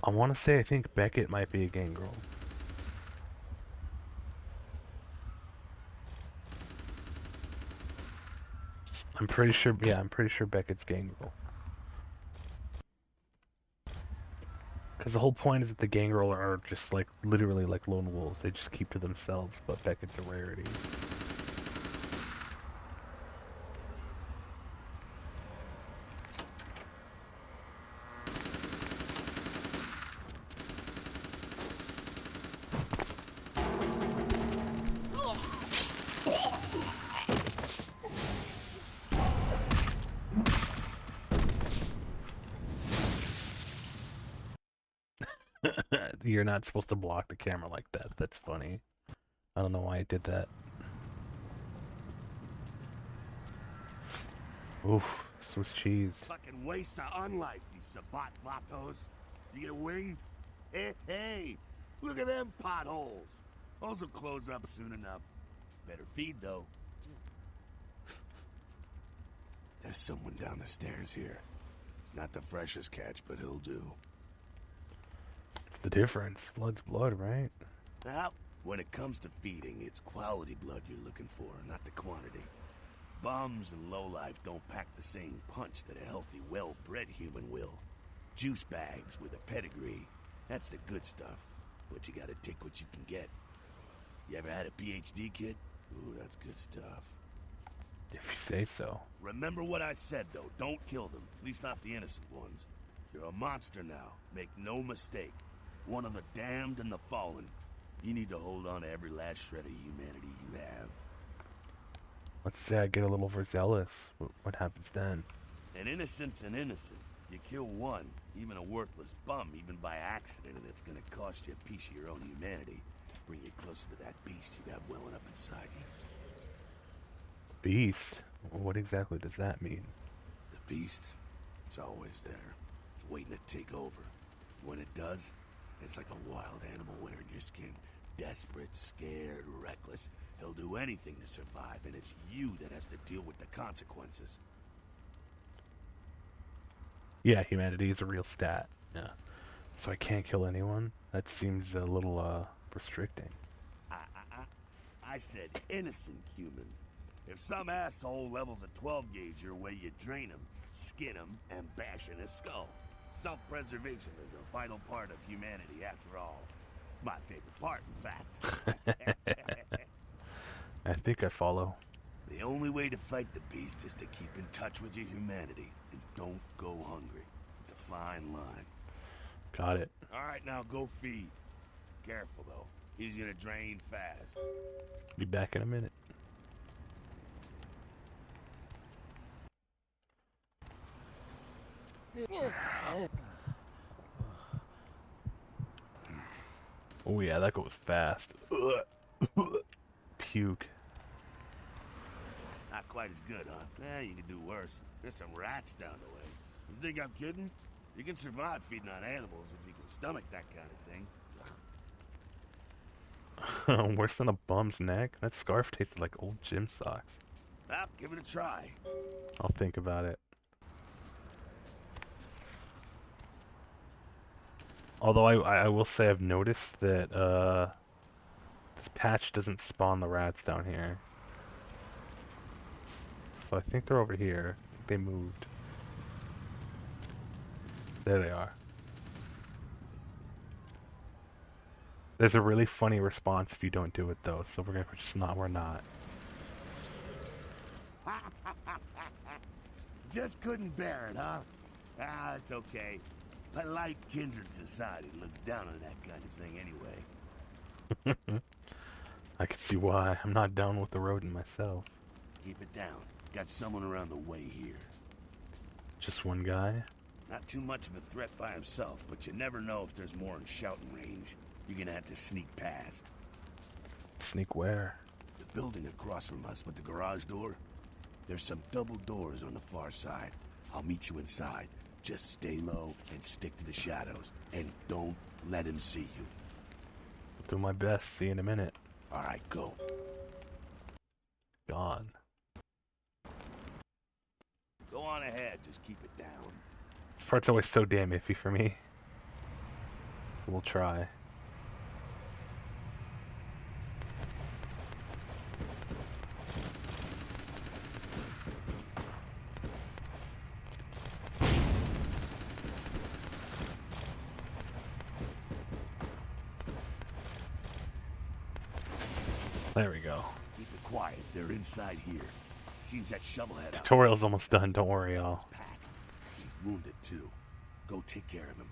I want to say I think Beckett might be a gangrel. I'm pretty sure Beckett's gangrel. Because the whole point is that the gangrel are just like, literally like lone wolves. They just keep to themselves, but Beckett's a rarity. You're not supposed to block the camera like that. That's funny. I don't know why I did that. Oof, Swiss cheese. Fucking waste of unlife, these Sabat vatos. You get winged? Hey, look at them potholes. Those will close up soon enough. Better feed, though. There's someone down the stairs here. It's not the freshest catch, but he'll do. What's the difference? Blood's blood, right? Now, when it comes to feeding, it's quality blood you're looking for, not the quantity. Bums and lowlife don't pack the same punch that a healthy, well-bred human will. Juice bags with a pedigree, that's the good stuff. But you gotta take what you can get. You ever had a PhD, kid? Ooh, that's good stuff. If you say so. Remember what I said, though. Don't kill them. At least not the innocent ones. You're a monster now. Make no mistake. One of the damned and the fallen. You need to hold on to every last shred of humanity you have. Let's say I get a little overzealous. What happens then? An innocent's an innocent. You kill one, even a worthless bum, even by accident, and it's gonna cost you a piece of your own humanity. Bring you closer to that beast you got welling up inside you. Beast? What exactly does that mean? The beast, it's always there. It's waiting to take over. When it does, it's like a wild animal wearing your skin. Desperate, scared, reckless. He'll do anything to survive, and it's you that has to deal with the consequences. Yeah, humanity is a real stat. Yeah. So I can't kill anyone? That seems a little, restricting. I said innocent humans. If some asshole levels a 12 gauge your way, you drain him, skin him, and bash in his skull. Self-preservation is a vital part of humanity, after all. My favorite part, in fact. I think I follow. The only way to fight the beast is to keep in touch with your humanity, and don't go hungry. It's a fine line. Got it. All right, now go feed. Careful, though. He's gonna drain fast. Be back in a minute. Oh yeah, that goes fast. Puke. Not quite as good, huh? You can do worse. There's some rats down the way. You think I'm kidding? You can survive feeding on animals if you can stomach that kind of thing. Worse than a bum's neck? That scarf tasted like old gym socks. Well, give it a try. I'll think about it. Although I will say I've noticed that This patch doesn't spawn the rats down here. So I think they're over here. I think they moved. There they are. There's a really funny response if you don't do it though, so we're not. Just couldn't bear it, huh? Ah, it's okay. Polite kindred society looks down on that kind of thing anyway. I can see why. I'm not down with the rodent myself. Keep it down. Got someone around the way here. Just one guy? Not too much of a threat by himself, but you never know if there's more in shouting range. You're gonna have to sneak past. Sneak where? The building across from us with the garage door. There's some double doors on the far side. I'll meet you inside. Just stay low and stick to the shadows. And don't let him see you. I'll do my best. See you in a minute. Alright, go. Gone. Go on ahead, just keep it down. This part's always so damn iffy for me. We'll try. There we go. Keep it quiet, they're inside here. Seems that shovelhead out Tutorial's almost done, don't worry, y'all. pack. He's wounded too. Go take care of him.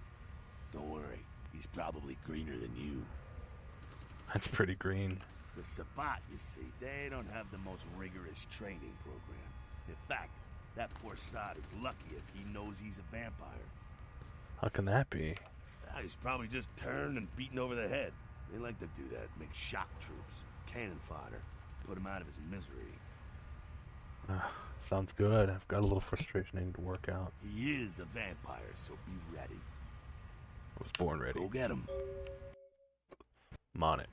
Don't worry, he's probably greener than you. That's pretty green. The Sabbat, you see, they don't have the most rigorous training program. In fact, that poor sod is lucky if he knows he's a vampire. How can that be? He's probably just turned and beaten over the head. They like to do that, make shock troops, cannon fodder, put him out of his misery. Sounds good. I've got a little frustration I need to work out. He is a vampire, so be ready. I was born ready. Go get him. I'm on it.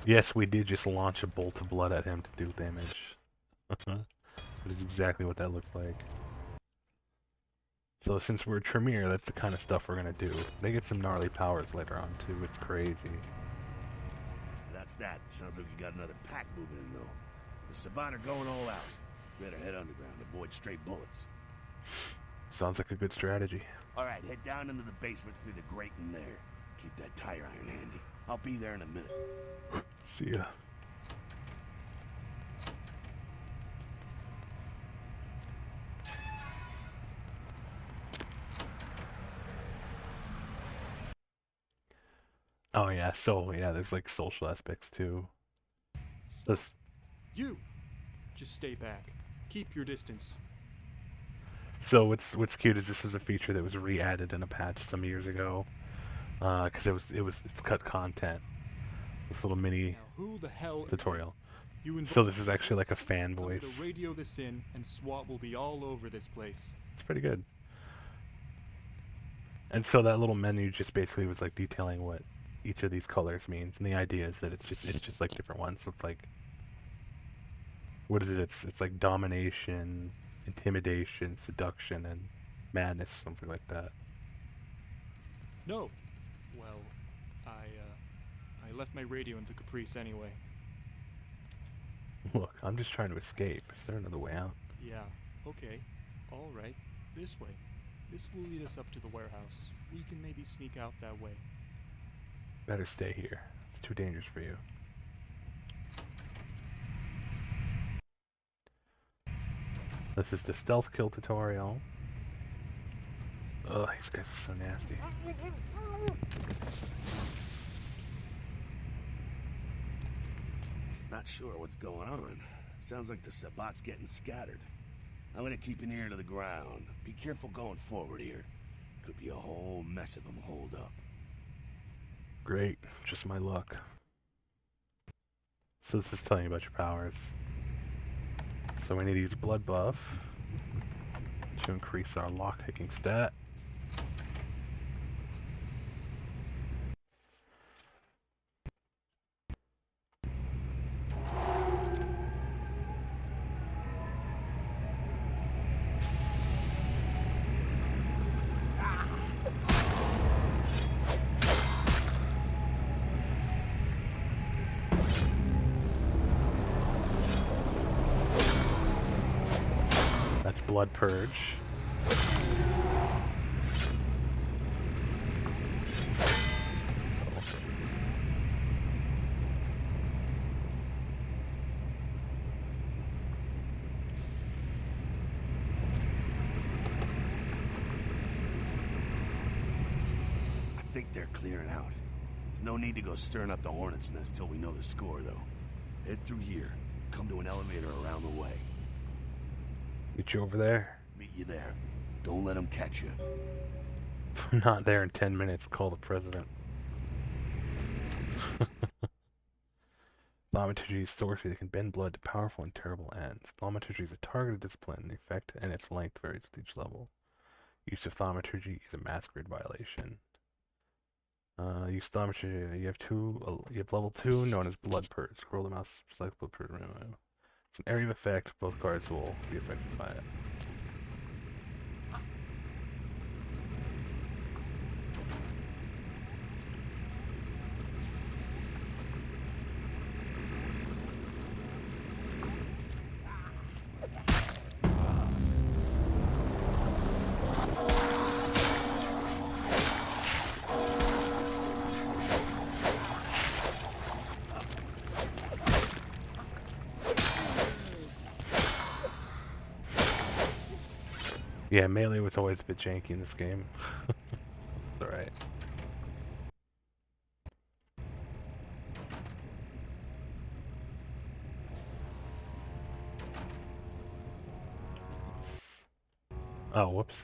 Yes, we did just launch a bolt of blood at him to do damage. That is exactly what that looked like. So since we're Tremere, that's the kind of stuff we're gonna do. They get some gnarly powers later on too, it's crazy. That's that. Sounds like you got another pack moving in though. The Sabbat are going all out. Better head underground, avoid stray bullets. Sounds like a good strategy. Alright, head down into the basement through the grate in there. Keep that tire iron handy. I'll be there in a minute. See ya. Oh yeah, so yeah, there's like social aspects too. This, You! Just stay back. Keep your distance. so what's cute is this was a feature that was re-added in a patch some years ago, because it's cut content. This little mini Now who the hell... tutorial. You So this is actually like a fan I'm voice. gonna radio this in, and SWAT will be all over this place. It's pretty good. And so that little menu just basically was like detailing what each of these colors means, and the idea is that it's just like different ones. So it's like, what is it? It's like domination, intimidation, seduction, and madness, something like that. No. Well, I left my radio in the Caprice anyway. Look, I'm just trying to escape. Is there another way out? Yeah, okay. Alright. This way. This will lead us up to the warehouse. We can maybe sneak out that way. Better stay here. It's too dangerous for you. This is the stealth kill tutorial. Ugh, these guys are so nasty. Not sure what's going on. Sounds like the Sabbat's getting scattered. I'm gonna keep an ear to the ground. Be careful going forward here. Could be a whole mess of them holed up. Great, just my luck. So this is telling you about your powers. So we need to use blood buff to increase our lock-picking stat. That's Blood Purge. I think they're clearing out. There's no need to go stirring up the hornet's nest till we know the score, though. Head through here. Come to an elevator around the way. Meet you over there. Meet you there. Don't let them catch you. If I'm not there in 10 minutes, call the president. Thaumaturgy is sorcery that can bend blood to powerful and terrible ends. Thaumaturgy is a targeted discipline. The effect and its length varies with each level. Use of thaumaturgy is a masquerade violation. Use thaumaturgy. You have level 2, known as Blood Purge. Scroll the mouse, select Blood Purge. It's an area of effect. Both cards will be affected by it. Yeah, melee was always a bit janky in this game. It's alright. Oh, whoops.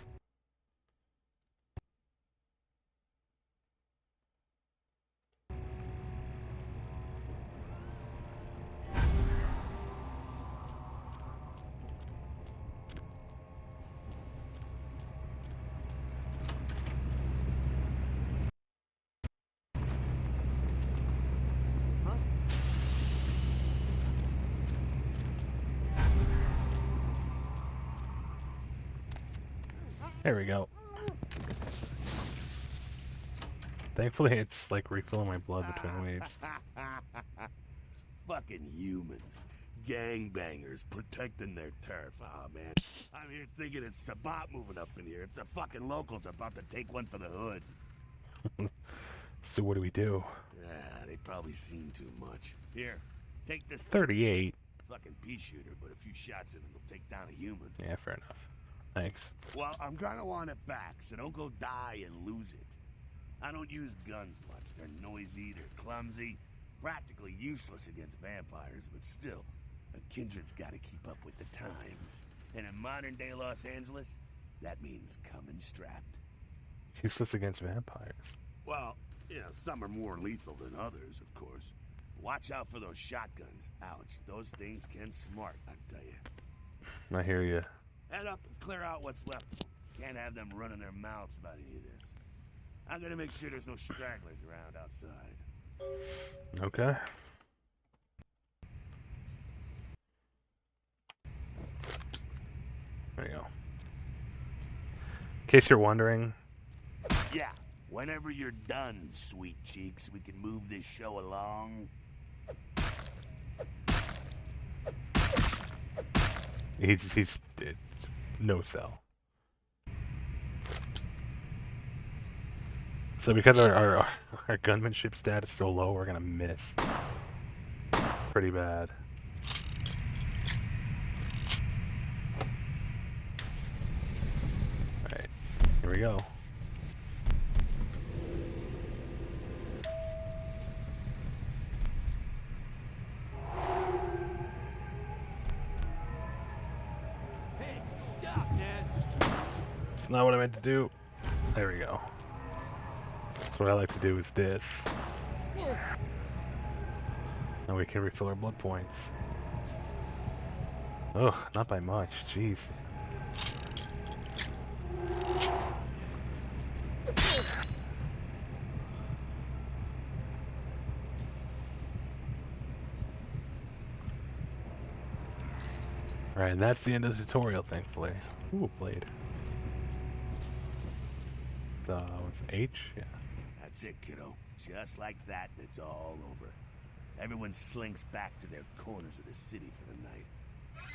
There we go. Thankfully, it's like refilling my blood between waves. Fucking humans. Gangbangers protecting their turf. Oh, man. I'm here thinking it's Sabat moving up in here. It's the fucking locals about to take one for the hood. So what do we do? Yeah, they probably seen too much. Here, take this 38. fucking pea shooter, but a few shots in it will take down a human. Yeah, fair enough. Thanks. Well, I'm gonna want it back, so don't go die and lose it. I don't use guns much. They're noisy, they're clumsy, practically useless against vampires, but still, a kindred's gotta keep up with the times. And in modern-day Los Angeles, that means coming strapped. Useless against vampires. Well, you know, some are more lethal than others, of course. Watch out for those shotguns. Ouch, those things can smart, I tell you. I hear you. Head up and clear out what's left of them. Can't have them running their mouths about any of this. I'm gonna make sure there's no stragglers around outside. Okay. There you go. In case you're wondering, Yeah, whenever you're done, sweet cheeks, we can move this show along. he's no sell. So because our gunmanship stat is so low, we're gonna miss pretty bad. Alright, here we go. Hey, stop, man. It's not what I meant to do. There we go. That's what I like to do is this. And we can refill our blood points. Ugh, not by much, jeez. Alright, and that's the end of the tutorial, thankfully. Ooh, blade. What's H? Yeah. That's it, kiddo. Just like that, and it's all over. Everyone slinks back to their corners of the city for the night.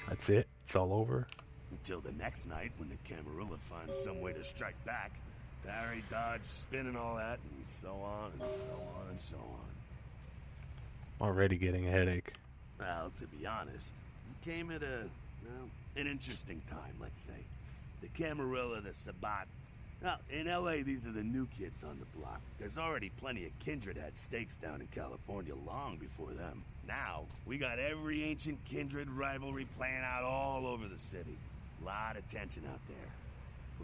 That's it? It's all over? Until the next night when the Camarilla finds some way to strike back. Parry, dodge, spin and all that, and so on and so on and so on. Already getting a headache. Well, to be honest, we came at an interesting time, let's say. The Camarilla, the Sabat. Now, in LA, these are the new kids on the block. There's already plenty of kindred had stakes down in California long before them. Now, we got every ancient kindred rivalry playing out all over the city. Lot of tension out there.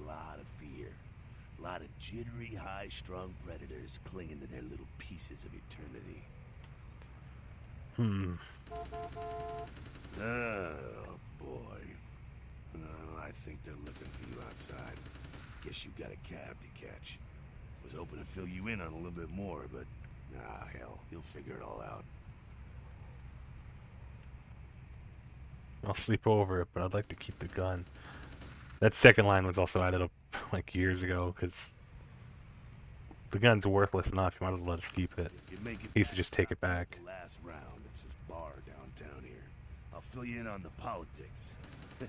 Lot of fear. Lot of jittery, high-strung predators clinging to their little pieces of eternity. Oh, boy. I think they're looking for you outside. Guess you got a cab to catch. Was hoping to fill you in on a little bit more, but hell, you'll figure it all out. I'll sleep over it, but I'd like to keep the gun. That second line was also added up like years ago, because the gun's worthless enough, you might as well let us keep it. If you make it He used to just take it back. the last round, it's this bar downtown here. I'll fill you in on the politics. Now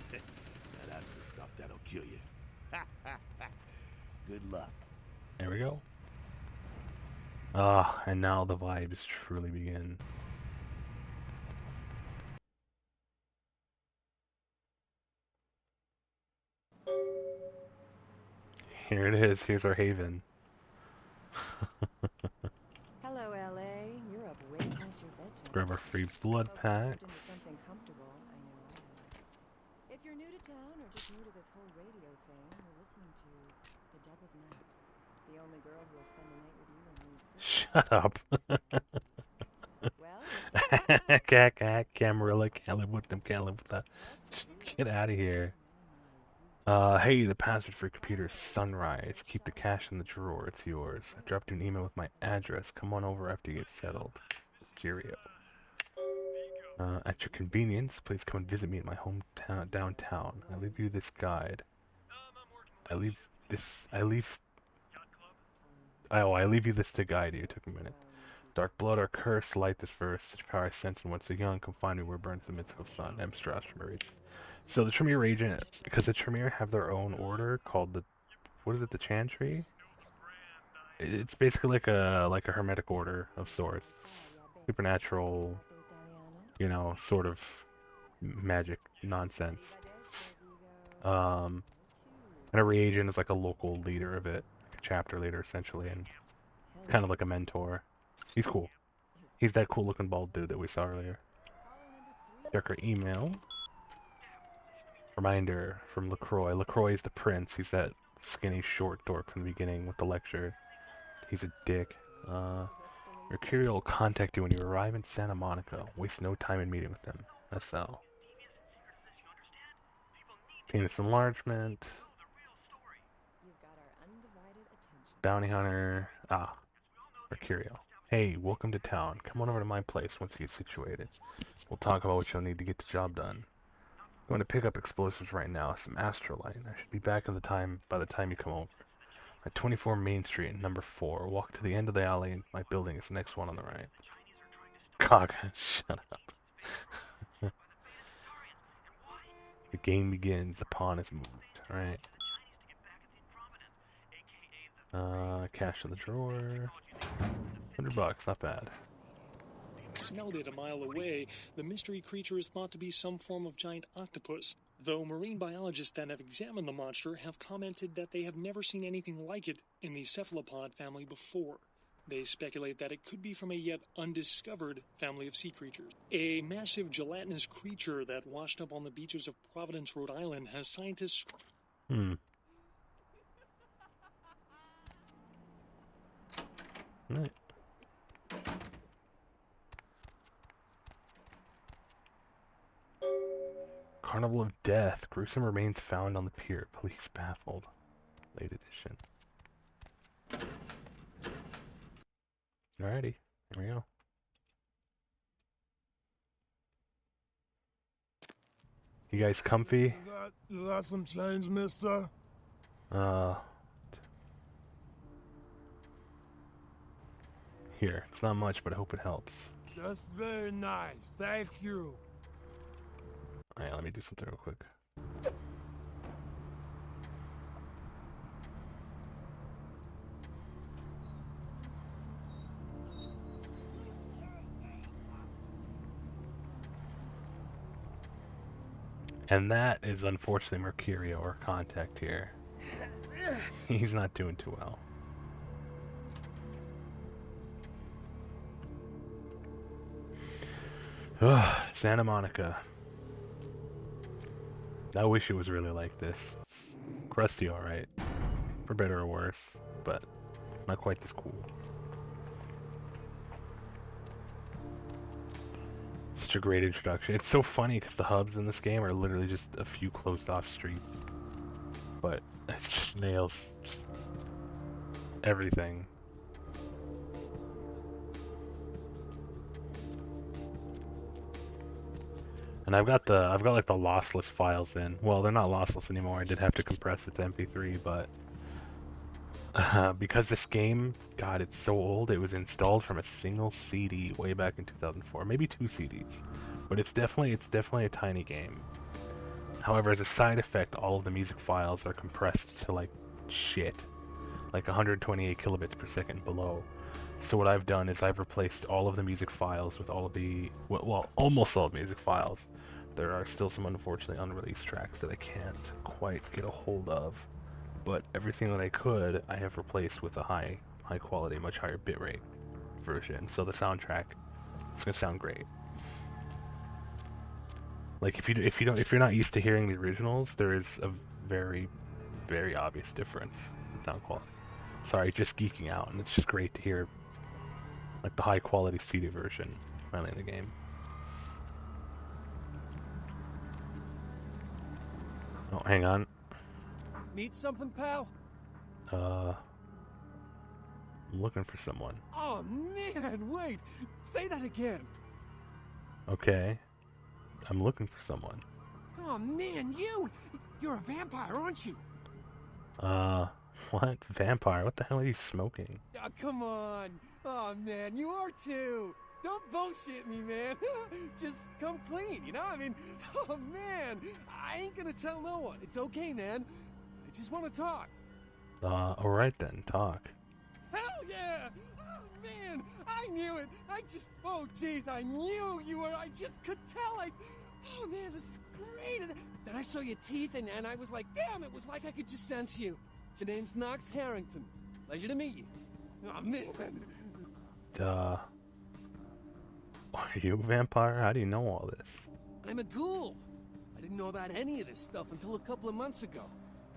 that's the stuff that'll kill you. Good luck. There we go. And now the vibes truly begin. Here it is. Here's our haven. Hello, LA. You're up way past your bedtime. Grab our free blood Hope you pack. slipped into something comfortable. I know I have. If you're new to town or just new to this whole radio thing, you're listening to The Deb of Night. The only girl who will spend the night with you and leave free. Shut up. Well, looks Camarilla, can't live with them, can't live with that. Get out of here. Hey, the password for your computer is Sunrise. Keep the cash in the drawer, it's yours. I dropped you an email with my address. Come on over after you get settled. Curio. At your convenience, please come and visit me at my hometown downtown. I leave you this guide. I leave you this to guide you. It took a minute. Dark blood or curse, light this verse. Such power I sense and once young, come find me where burns the mythical sun. M. Strauss from Rage. So the Tremere agent, because the Tremere have their own order called the, what is it, the Chantry? It's basically like a hermetic order of sorts. Supernatural, you know, sort of magic nonsense. And a reagent is like a local leader of it, a chapter leader essentially, and kind of like a mentor. He's cool. He's that cool looking bald dude that we saw earlier. Check our email. Reminder from LaCroix. LaCroix is the prince. He's that skinny short dork from the beginning with the lecture. He's a dick. Mercurial will contact you when you arrive in Santa Monica. Waste no time in meeting with him. SL. Penis enlargement. Bounty hunter. Mercurial. Hey, welcome to town. Come on over to my place once you get situated. We'll talk about what you'll need to get the job done. I'm going to pick up explosives right now, some astrolite. I should be back by the time you come over. At 24 Main Street, number 4. Walk to the end of the alley and my building is the next one on the right. Cock, shut up. The game begins upon his movement. Alright. Cash in the drawer. $100, not bad. Smelled it a mile away, the mystery creature is thought to be some form of giant octopus, though marine biologists that have examined the monster have commented that they have never seen anything like it in the cephalopod family before. They speculate that it could be from a yet undiscovered family of sea creatures. A massive gelatinous creature that washed up on the beaches of Providence, Rhode Island has scientists... Right. Carnival of Death. Gruesome remains found on the pier. Police baffled. Late edition. Alrighty. Here we go. You guys comfy? You got some change, mister? Here. It's not much, but I hope it helps. That's very nice. Thank you. Alright, let me do something real quick. And that is unfortunately Mercurio, our contact here. He's not doing too well. Ugh, Santa Monica. I wish it was really like this. It's crusty, alright. For better or worse, but not quite this cool. Such a great introduction. It's so funny because the hubs in this game are literally just a few closed off streets. But it just nails just everything. And I've got like the lossless files in. Well, they're not lossless anymore. I did have to compress it to MP3, but because this game, God, it's so old. It was installed from a single CD way back in 2004, maybe 2 CDs. But it's definitely a tiny game. However, as a side effect, all of the music files are compressed to like shit, like 128 kilobits per second below. So what I've done is I've replaced all of the music files with all of the, well, almost all of the music files. There are still some unfortunately unreleased tracks that I can't quite get a hold of, but everything that I could, I have replaced with a high quality, much higher bitrate version. So the soundtrack is gonna sound great. Like if you're not used to hearing the originals, there is a very, very obvious difference in sound quality. Sorry, just geeking out, and it's just great to hear like the high quality CD version finally in the game. Oh, hang on. Need something, pal? I'm looking for someone. Oh, man, wait. Say that again. Okay. I'm looking for someone. Oh, man, you're a vampire, aren't you? What? Vampire? What the hell are you smoking? Oh, come on. Oh, man, you are too. Don't bullshit me, man. Just come clean, you know? I mean, oh, man, I ain't gonna tell no one. It's okay, man. I just want to talk. Alright then, talk. Hell yeah! Oh, man, I knew it. Oh, jeez, I knew you were. I just could tell. Oh, man, this is great. And then I saw your teeth, and I was like, damn, it was like I could just sense you. The name's Knox Harrington. Pleasure to meet you. Oh, man. Are you a vampire? How do you know all this? I'm a ghoul. I didn't know about any of this stuff until a couple of months ago,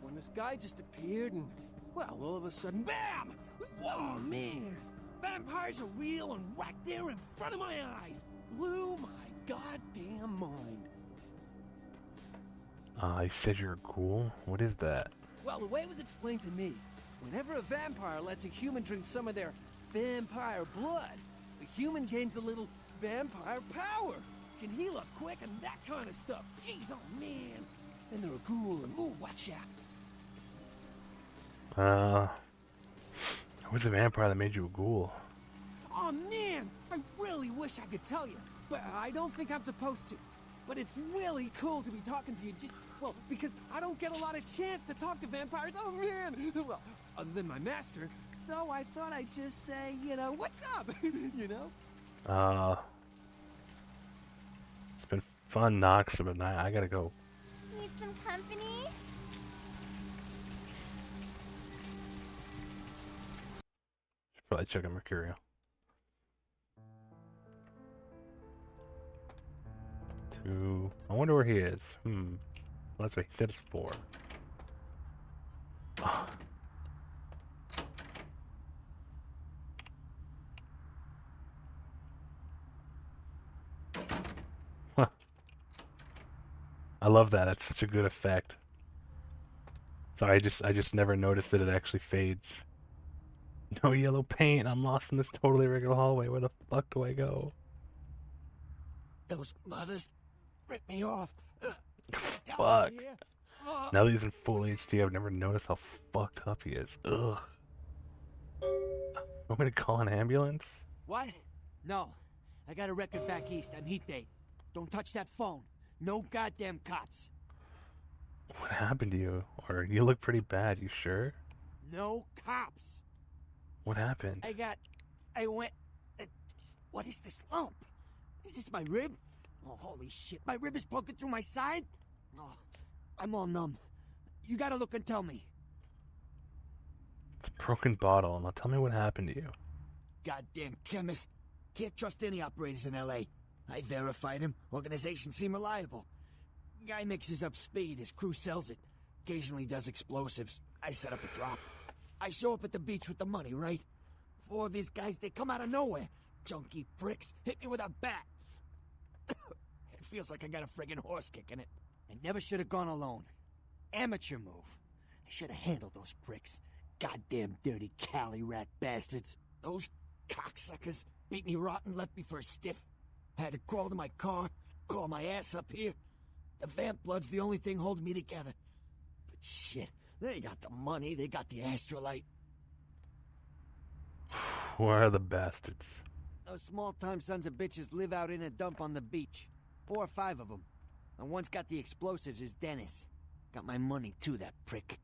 when this guy just appeared and, well, all of a sudden, BAM! Whoa, man! Vampires are real and right there in front of my eyes. Blew my goddamn mind. You said you're a ghoul? What is that? Well, the way it was explained to me, whenever a vampire lets a human drink some of their vampire blood, the human gains a little vampire power. Can heal up quick and that kind of stuff. Jeez, oh man. And they're a ghoul and ooh, watch out. Who's the vampire that made you a ghoul? Oh man, I really wish I could tell you, but I don't think I'm supposed to. But it's really cool to be talking to you well, because I don't get a lot of chance to talk to vampires. Oh man, well, other than my master. So I thought I'd just say, what's up? You know? It's been fun, Knox, but I gotta go. Need some company? Should probably check on Mercurio. 2. I wonder where he is. Well, that's what he said it's 4. I love that. That's such a good effect. Sorry, I just never noticed that it actually fades. No yellow paint. I'm lost in this totally regular hallway. Where the fuck do I go? Those mothers ripped me off. Fuck. Now that he's in full HD, I've never noticed how fucked up he is. Ugh. Want me to call an ambulance? What? No. I got a record back east on heat date. Don't touch that phone. No goddamn cops. What happened to you? Or you look pretty bad, you sure? No cops. What happened? What is this lump? Is this my rib? Oh, holy shit, my rib is poking through my side? Oh, I'm all numb. You gotta look and tell me. It's a broken bottle. Now tell me what happened to you. Goddamn chemist. Can't trust any operators in L.A. I verified him. Organizations seem reliable. Guy mixes up speed. His crew sells it. Occasionally does explosives. I set up a drop. I show up at the beach with the money, right? 4 of these guys, they come out of nowhere. Junky pricks hit me with a bat. It feels like I got a friggin' horse kick in it. I never should have gone alone. Amateur move. I should have handled those pricks. Goddamn dirty Cali rat bastards. Those cocksuckers beat me rotten, left me for a stiff. Had to crawl to my car, crawl my ass up here. The vamp blood's the only thing holding me together. But shit, they got the money, they got the astrolite. Where are the bastards? Those small-time sons of bitches live out in a dump on the beach. 4 or 5 of them. And one's got the explosives is Dennis. Got my money too, that prick.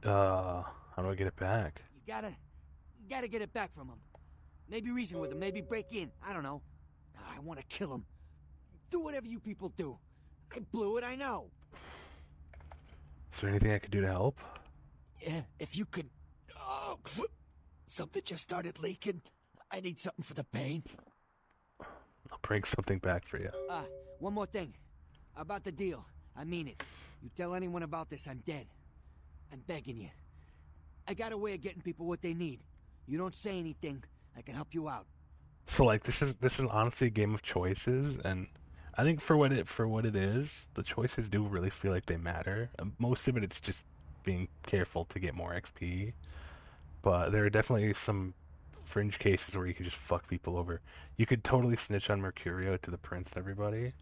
How do I get it back? You gotta get it back from him. Maybe reason with him, maybe break in. I don't know. I want to kill him. Do whatever you people do. I blew it, I know. Is there anything I could do to help? Yeah, if you could... Oh, something just started leaking. I need something for the pain. I'll bring something back for you. One more thing. About the deal. I mean it. You tell anyone about this, I'm dead. I'm begging you. I got a way of getting people what they need. You don't say anything, I can help you out. So like this is honestly a game of choices, and I think for what it is, the choices do really feel like they matter. Most of it's just being careful to get more XP, but there are definitely some fringe cases where you could just fuck people over. You could totally snitch on Mercurio to the prince and everybody,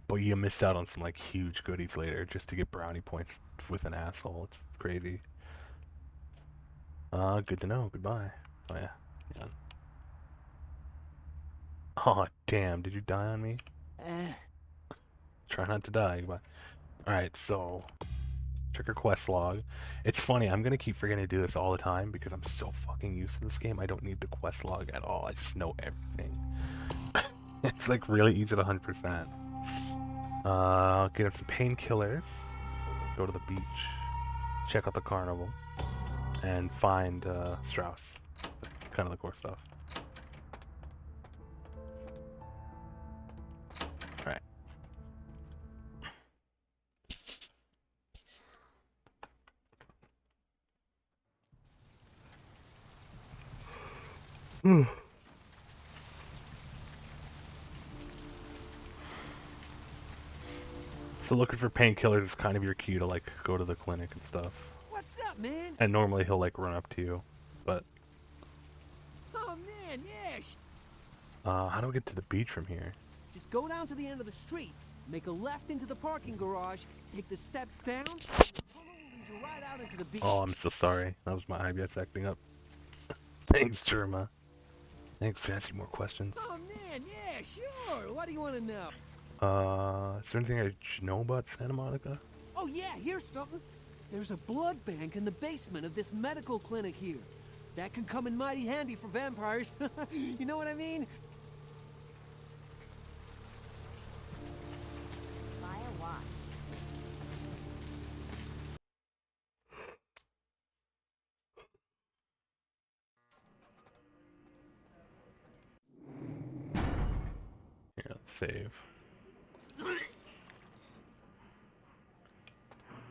but you miss out on some like huge goodies later just to get brownie points with an asshole. It's crazy. Good to know. Goodbye. Oh yeah. Yeah. Oh damn, did you die on me? Try not to die. Goodbye. Alright, so check your quest log. It's funny, I'm gonna keep forgetting to do this all the time because I'm so fucking used to this game. I don't need the quest log at all. I just know everything. It's like really easy to 100%. Get up some painkillers. Go to the beach. Check out the carnival. And find Strauss. Kind of the core stuff. Alright. So looking for painkillers is kind of your cue to like go to the clinic and stuff. What's up, man? And normally he'll like run up to you, but Oh, man, yeah. how do I get to the beach from here? Just go down to the end of the street, make a left into the parking garage, take the steps down, and the tunnel will lead you right out into the beach. Oh, I'm so sorry. That was my IBS acting up. Thanks, Germa. Thanks for asking more questions. Oh, man, yeah, sure. What do you want to know? Is there anything I should know about Santa Monica? Oh, yeah, here's something. There's a blood bank in the basement of this medical clinic here. That can come in mighty handy for vampires. You know what I mean? Buy a watch. Here, let's save.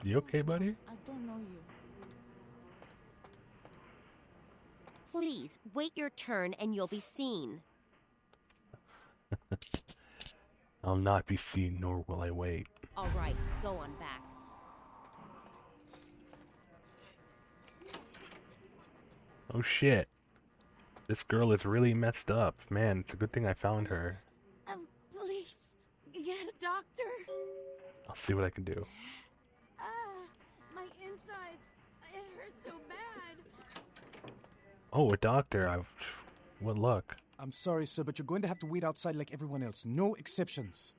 You okay, buddy? I don't know you. Please, wait your turn and you'll be seen. I'll not be seen, nor will I wait. All right, go on back. Oh shit. This girl is really messed up. Man, it's a good thing I found her. Please, get a doctor. I'll see what I can do. My insides, it hurts so bad. Oh, a doctor. What luck. I'm sorry, sir, but you're going to have to wait outside like everyone else. No exceptions.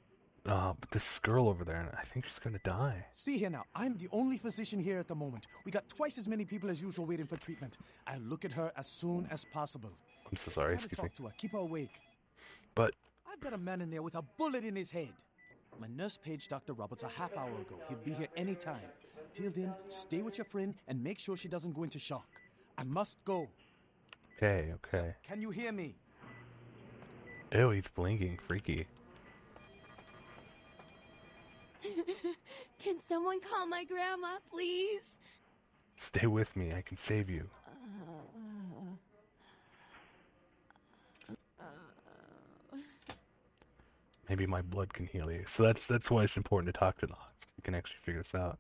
But this girl over there, I think she's gonna die. See here now, I'm the only physician here at the moment. We got twice as many people as usual waiting for treatment. I'll look at her as soon as possible. I'm so sorry, Try to excuse me. talk to her, keep her awake. But I've got a man in there with a bullet in his head. My nurse paged Dr. Roberts a half hour ago. He'll be here any time. Till then, stay with your friend and make sure she doesn't go into shock. I must go. Okay, okay. Sir, can you hear me? Ew, he's blinking. Freaky. Can someone call my grandma, please? Stay with me. I can save you. Maybe my blood can heal you. So that's why it's important to talk to Nox. You can actually figure this out.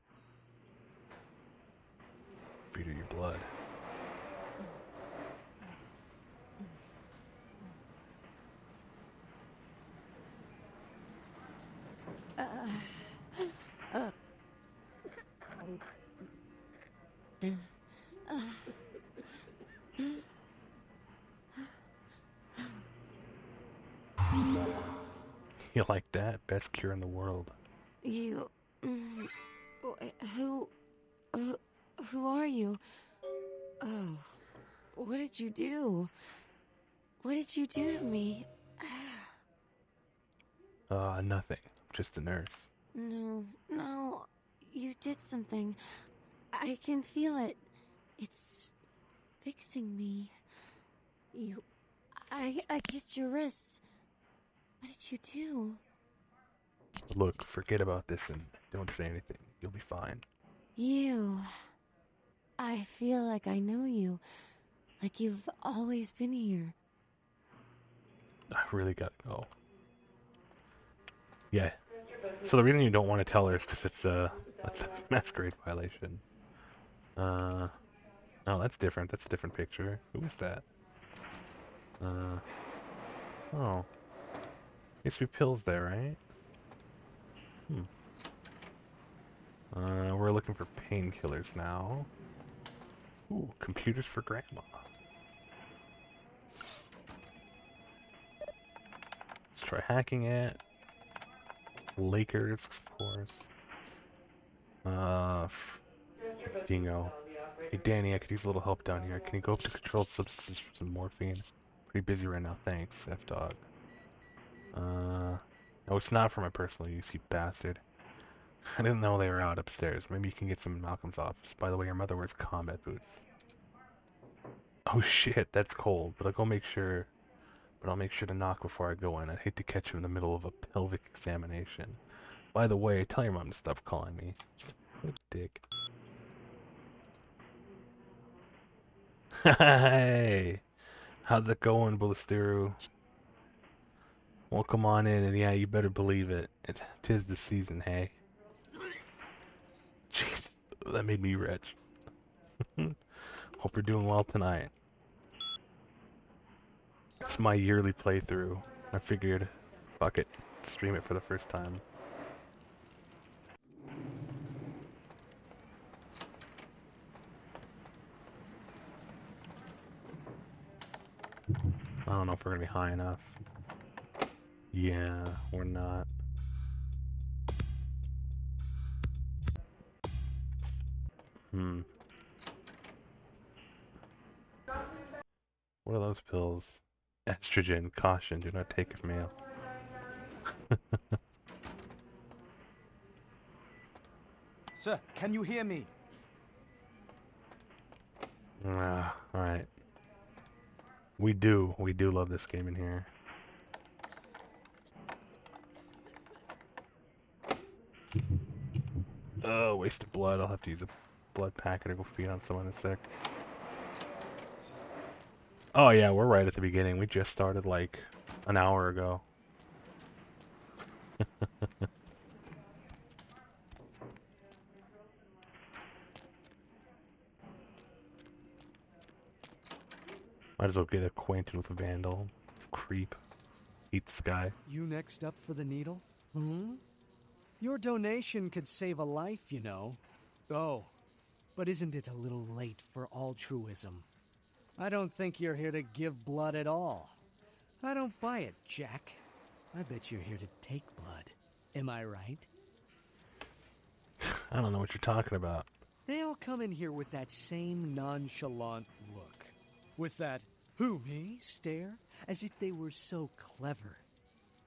Feed her your blood. You like that? Best cure in the world. You... Who are you? Oh, what did you do? What did you do to me? Nothing. I'm just a nurse. No, you did something. I can feel it. It's fixing me. I kissed your wrist. What did you do? Look, forget about this and don't say anything. You'll be fine. I feel like I know you. Like you've always been here. I really gotta go. Yeah. So the reason you don't want to tell her is because that's a masquerade violation. Oh, that's different. That's a different picture. Who is that? Oh. Used to be pills there, right? We're looking for painkillers now. Ooh, computers for grandma. Let's try hacking it. Lakers, of course. Dingo. Hey Danny, I could use a little help down here. Can you go up to controlled substances for some morphine? Pretty busy right now, thanks, F-Dog. No, it's not for my personal use, you bastard. I didn't know they were out upstairs. Maybe you can get some in Malcolm's office. By the way, your mother wears combat boots. Oh shit, that's cold, but I'll make sure to knock before I go in. I'd hate to catch you in the middle of a pelvic examination. By the way, tell your mom to stop calling me. What a dick. Hey! How's it going, Ballisteru? Well, come on in, and yeah, you better believe it. Tis the season, hey? Jesus, that made me rich. Hope you're doing well tonight. It's my yearly playthrough. I figured, fuck it, stream it for the first time. I don't know if we're gonna be high enough. Yeah, we're not. What are those pills? Estrogen. Caution, do not take it from male. Sir, can you hear me? Alright. We do love this game in here. Oh, wasted blood. I'll have to use a blood packet to go feed on someone that's sick. Oh yeah, we're right at the beginning. We just started like an hour ago. Might as well get acquainted with a vandal. Creep. Eat this guy. You next up for the needle? Your donation could save a life, you know. Oh, but isn't it a little late for altruism? I don't think you're here to give blood at all. I don't buy it, Jack. I bet you're here to take blood. Am I right? I don't know what you're talking about. They all come in here with that same nonchalant look. With that, who, me, stare, as if they were so clever.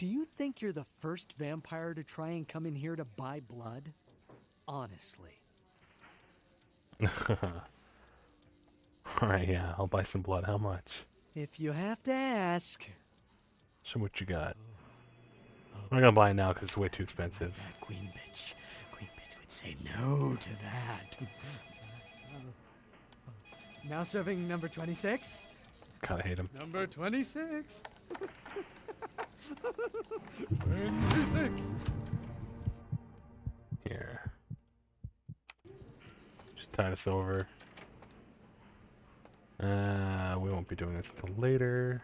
Do you think you're the first vampire to try and come in here to buy blood? Honestly. Alright, yeah, I'll buy some blood. How much? If you have to ask. Show me what you got. I'm not gonna buy it now because it's way too expensive. That queen bitch. Queen bitch would say no to that. Now serving number 26? Kinda hate him. Number 26. 26. Here. Just tie this over. We won't be doing this till later.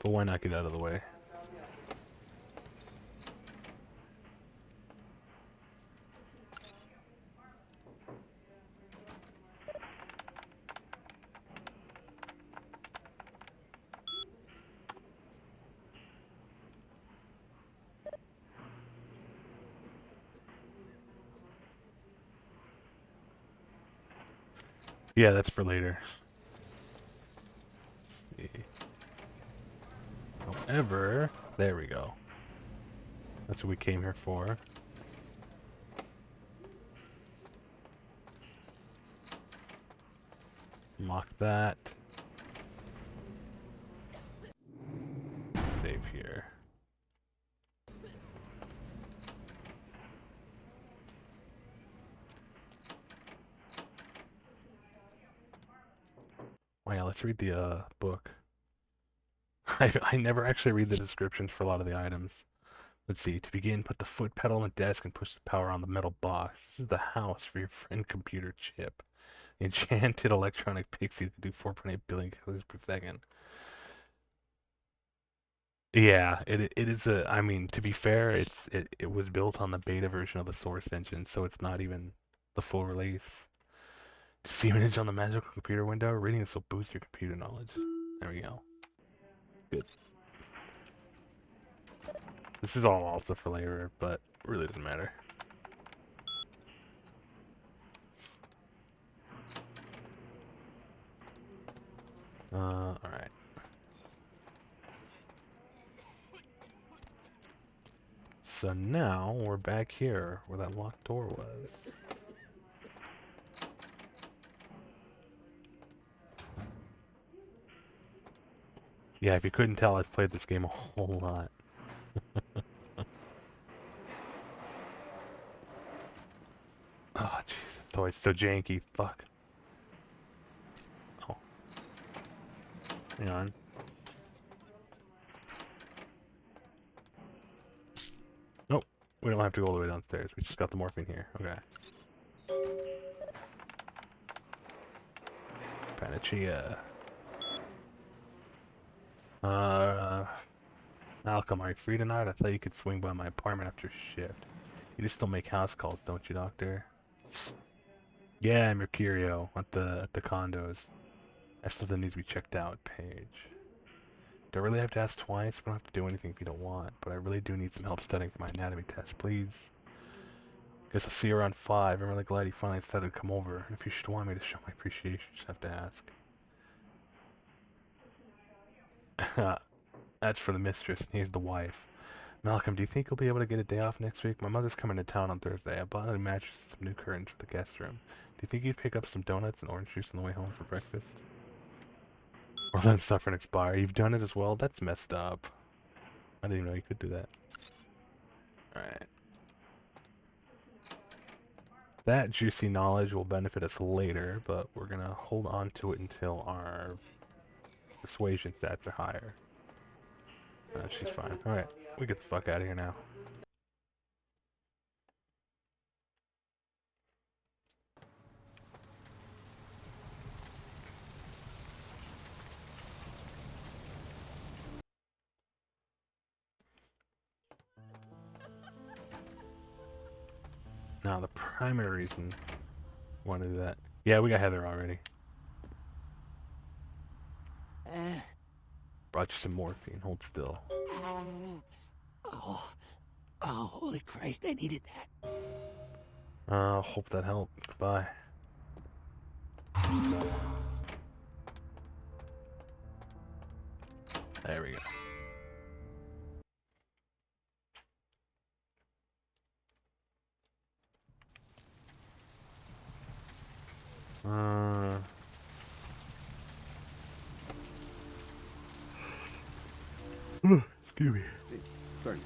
But why not get out of the way? Yeah, that's for later. Let's see. However, there we go. That's what we came here for. Lock that. Save here. Oh yeah, let's read the book. I never actually read the descriptions for a lot of the items. Let's see. To begin, put the foot pedal on the desk and push the power on the metal box. This is the house for your friend computer chip. The enchanted electronic pixie that can do 4.8 billion kills per second. Yeah, it is a. I mean, to be fair, it was built on the beta version of the Source engine, so it's not even the full release. To see image on the magical computer window, reading this will boost your computer knowledge. There we go. Good. This is all also for later, but it really doesn't matter. Alright. So now we're back here where that locked door was. Yeah, if you couldn't tell, I've played this game a whole lot. Oh, jeez. It's always so janky. Fuck. Oh. Hang on. Nope. We don't have to go all the way downstairs. We just got the morphine here. Okay. Panacea. Malcolm, are you free tonight? I thought you could swing by my apartment after shift. You just still make house calls, don't you, Doctor? Yeah, Mercurio at the condos. I have stuff that needs to be checked out. Page. Do I really have to ask twice? We don't have to do anything if you don't want, but I really do need some help studying for my anatomy test, please. Guess I'll see you around 5. I'm really glad you finally decided to come over. And if you should want me to show my appreciation, you just have to ask. That's for the mistress, and here's the wife. Malcolm, do you think you'll be able to get a day off next week? My mother's coming to town on Thursday. I bought a new mattress and some new curtains for the guest room. Do you think you'd pick up some donuts and orange juice on the way home for breakfast? Or let him suffer and expire. You've done it as well? That's messed up. I didn't even know you could do that. Alright. That juicy knowledge will benefit us later, but we're gonna hold on to it until our persuasion stats are higher. She's fine. Alright, we get the fuck out of here now. Now, the primary reason I want to do that. Yeah, we got Heather already. Brought you some morphine. Hold still. Oh, holy Christ, I needed that. Hope that helped. Goodbye. There we go. Excuse me. Hey, sorry.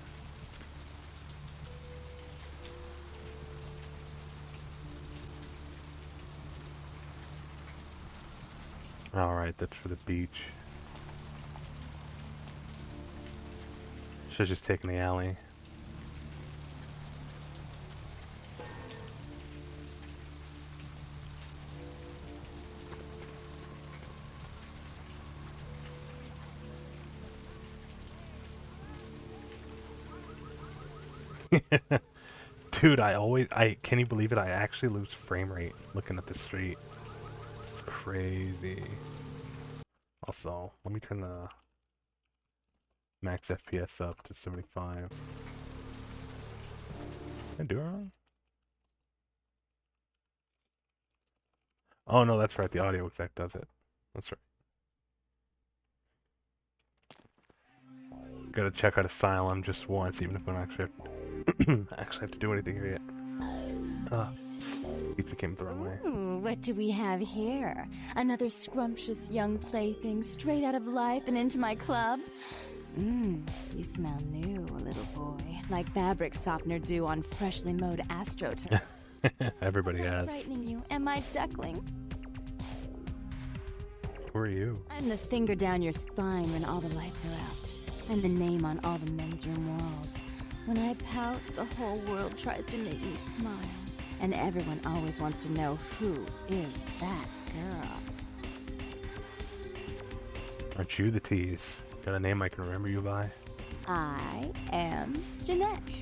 Alright, that's for the beach. Should've just taken the alley. Dude, can you believe it? I actually lose frame rate looking at the street. It's crazy. Also, let me turn the max FPS up to 75. Did I do it wrong? Oh no, that's right, the audio exec does it. That's right. Gotta check out Asylum just once, even if I don't actually have to do anything here yet. Pizza came the wrong way. Ooh, what do we have here? Another scrumptious young plaything straight out of life and into my club? You smell new, little boy. Like fabric softener dew on freshly mowed AstroTurf. Everybody has. Frightening you, am I, duckling? Who are you? I'm the finger down your spine when all the lights are out. I'm the name on all the men's room walls. When I pout, the whole world tries to make me smile. And everyone always wants to know who is that girl. Aren't you the tease? Got a name I can remember you by? I am Jeanette.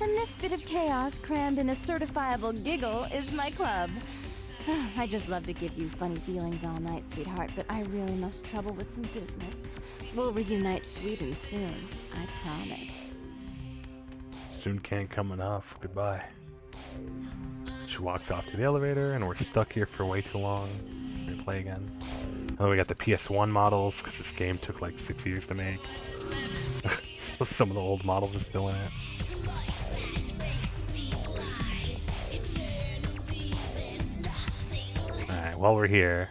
And this bit of chaos crammed in a certifiable giggle is my club. I just love to give you funny feelings all night, sweetheart, but I really must trouble with some business. We'll reunite sweet and soon, I promise. Soon can't come enough. Goodbye. She walks off to the elevator, and we're stuck here for way too long. We're gonna play again. And then we got the PS1 models, because this game took like 6 years to make. So some of the old models are still in it. Alright, while we're here...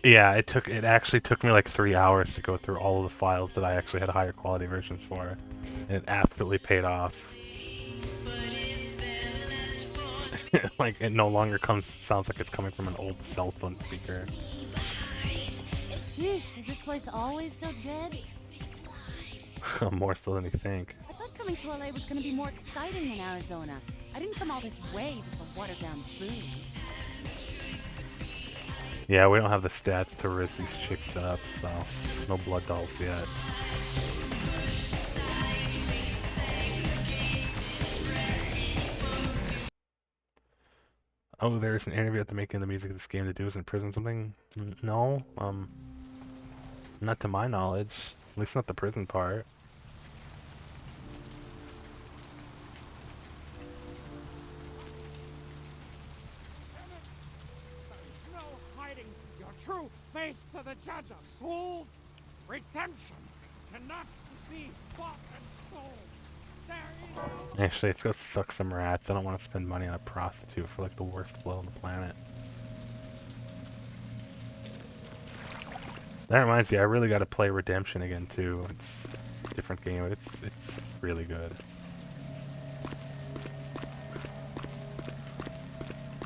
Yeah, it actually took me like 3 hours to go through all of the files that I actually had higher quality versions for. And it absolutely paid off. Like, it no longer sounds like it's coming from an old cell phone speaker. Sheesh, is this place always so dead? More so than you think. I thought coming to LA was gonna be more exciting than Arizona. I didn't come all this way just for watered down booze. Yeah, we don't have the stats to rizz these chicks up, so no blood dolls yet. Oh, there's an interview at the making of the music of this game to do is in prison something? No, not to my knowledge. At least not the prison part. True face to the judge of souls. Redemption cannot be bought and sold. There is Actually, let's go suck some rats. I don't want to spend money on a prostitute for like the worst flow on the planet. That reminds me, I really got to play Redemption again too. It's a different game, but it's really good.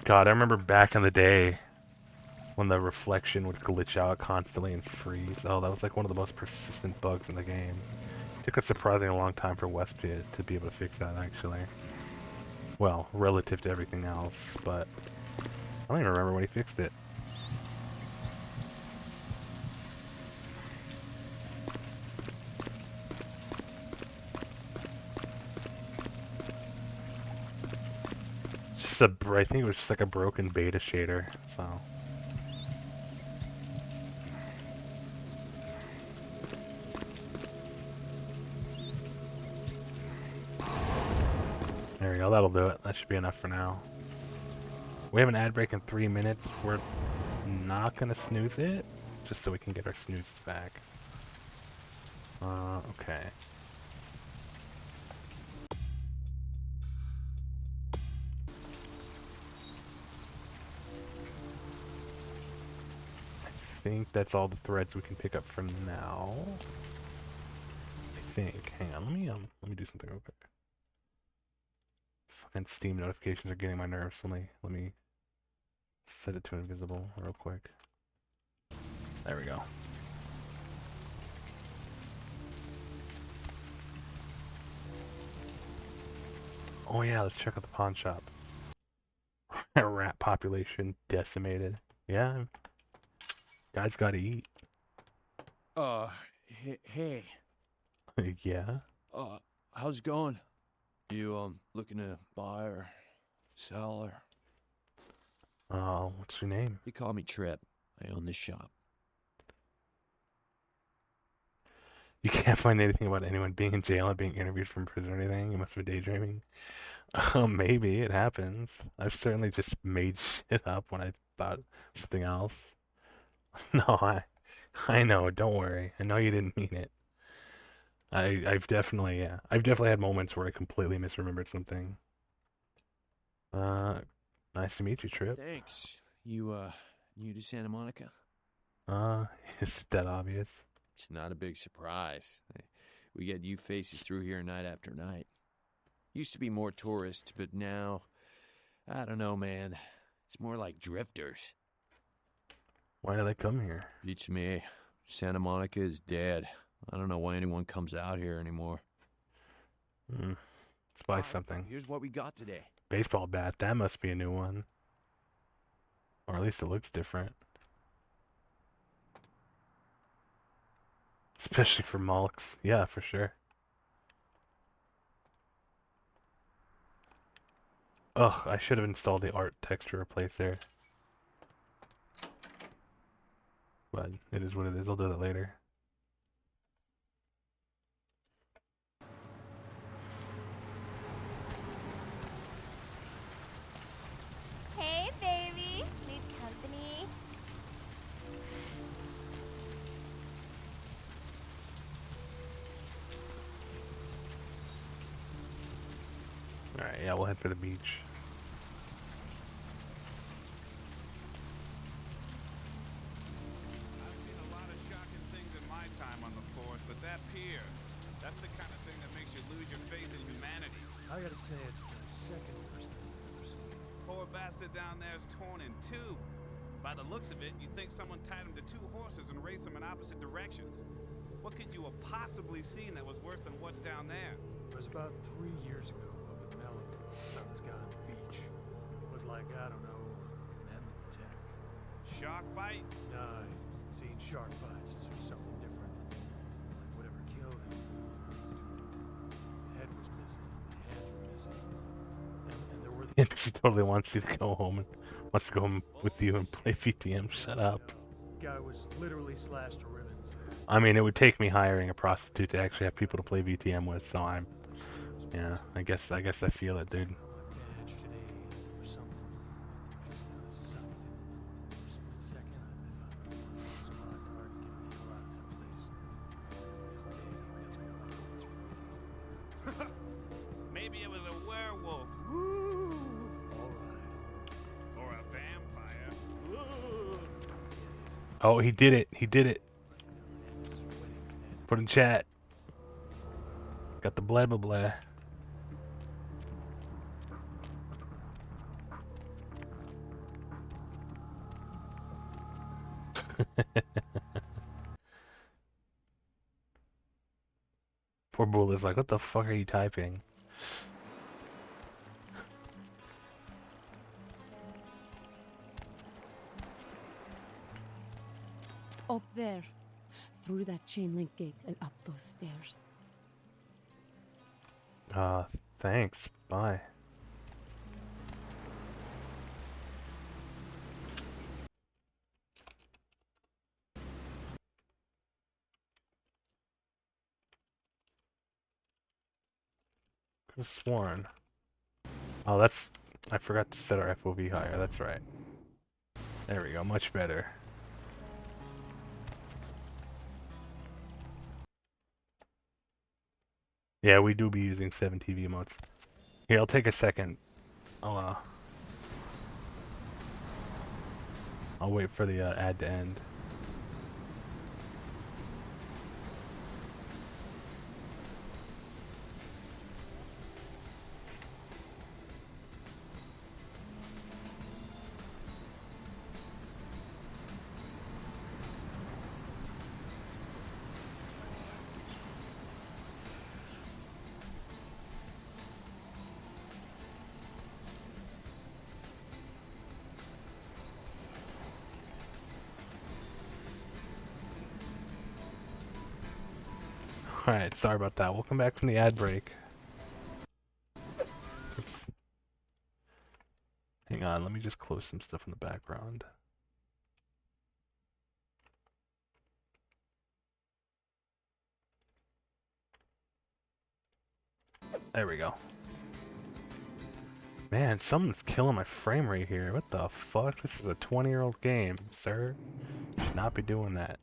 God, I remember back in the day when the reflection would glitch out constantly and freeze. Oh, that was like one of the most persistent bugs in the game. It took a surprisingly long time for West to be able to fix that, actually. Well, relative to everything else, but I don't even remember when he fixed it. just a. I think it was just like a broken beta shader. So. There we go. That'll do it. That should be enough for now. We have an ad break in 3 minutes. We're not gonna snooze it, just so we can get our snoozes back. Okay. I think that's all the threads we can pick up from now. I think. Hang on. Let me do something real quick. Fucking Steam notifications are getting my nerves. Let me set it to invisible real quick. There we go. Oh yeah, let's check out the pawn shop. Rat population decimated. Yeah. Guys gotta eat. Hey. Yeah? How's it going? You, looking to buy or sell or... What's your name? They call me Trip. I own this shop. You can't find anything about anyone being in jail and being interviewed from prison or anything? You must be daydreaming. Maybe, it happens. I've certainly just made shit up when I thought something else. No, I know, don't worry. I know you didn't mean it. I've definitely had moments where I completely misremembered something. Nice to meet you, Trip. Thanks. You, new to Santa Monica? Is that obvious? It's not a big surprise. We get you faces through here night after night. Used to be more tourists, but now, I don't know, man. It's more like drifters. Why do they come here? Beats me. Santa Monica is dead. I don't know why anyone comes out here anymore. Let's buy something. Here's what we got today. Baseball bat, that must be a new one. Or at least it looks different. Especially for Mulks. Yeah, for sure. Ugh, I should have installed the art texture replacer. But it is what it is. I'll do that later. Hey, baby. Need company? Alright, yeah, we'll head for the beach. I've seen a lot of shocking things in my time on the force, but that pier, that's the kind of thing that makes you lose your faith in humanity. I gotta say, it's the second worst thing I've ever seen. Poor bastard down there is torn in two. By the looks of it, you'd think someone tied him to two horses and raced them in opposite directions. What could you have possibly seen that was worse than what's down there? It was about 3 years ago up in Malibu. Found this guy on the beach. Looked like, I don't know, an animal attack. Shark bite? Nah, I've seen shark bites. This was something different. Like whatever killed him was doing. The head was missing, the hands were missing. And there were Yeah, she totally wants you to go home and wants to go home with you and play VTM. Shut up. guy was literally slashed to ribbons. I mean, it would take me hiring a prostitute to actually have people to play VTM with, so yeah, I guess I feel it, dude. Maybe it was a werewolf. Woo! Or a vampire. Woo! Oh, he did it. He did it. Put in chat. Got the blah blah blah. Poor Bull is like, what the fuck are you typing? Up there. Through that chain link gate and up those stairs. Thanks. Bye. Could have sworn. Oh, that's... I forgot to set our FOV higher, that's right. There we go, much better. Yeah, we do be using 7 TV emotes. Here, I'll take a second. I'll wait for the ad to end. Alright, sorry about that. We'll come back from the ad break. Oops. Hang on, let me just close some stuff in the background. There we go. Man, something's killing my frame rate here. What the fuck? This is a 20-year-old game, sir. Should not be doing that.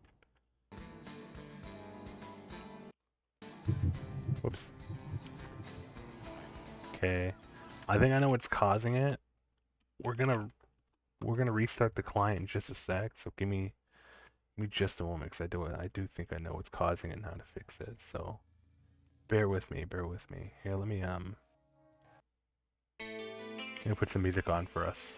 Whoops. Okay. I think I know what's causing it. We're gonna restart the client in just a sec, so give me just a moment, because I do think I know what's causing it and how to fix it, so bear with me. Here, let me put some music on for us.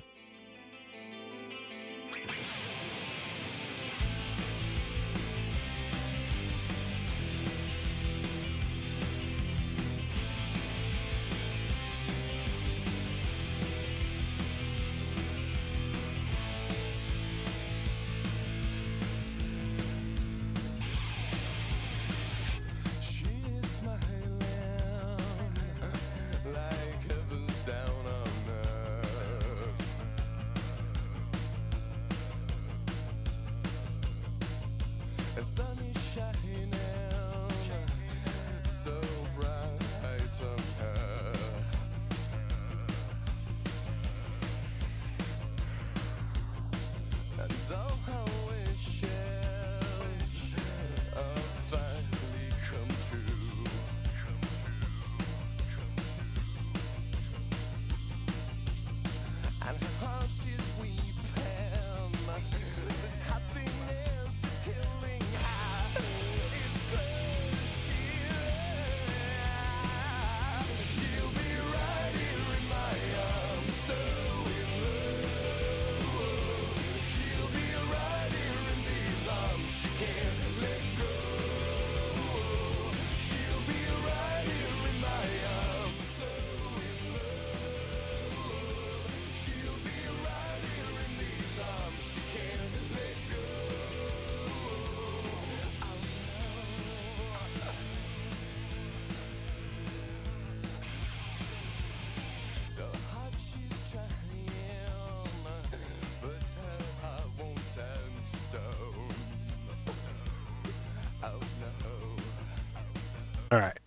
Alright,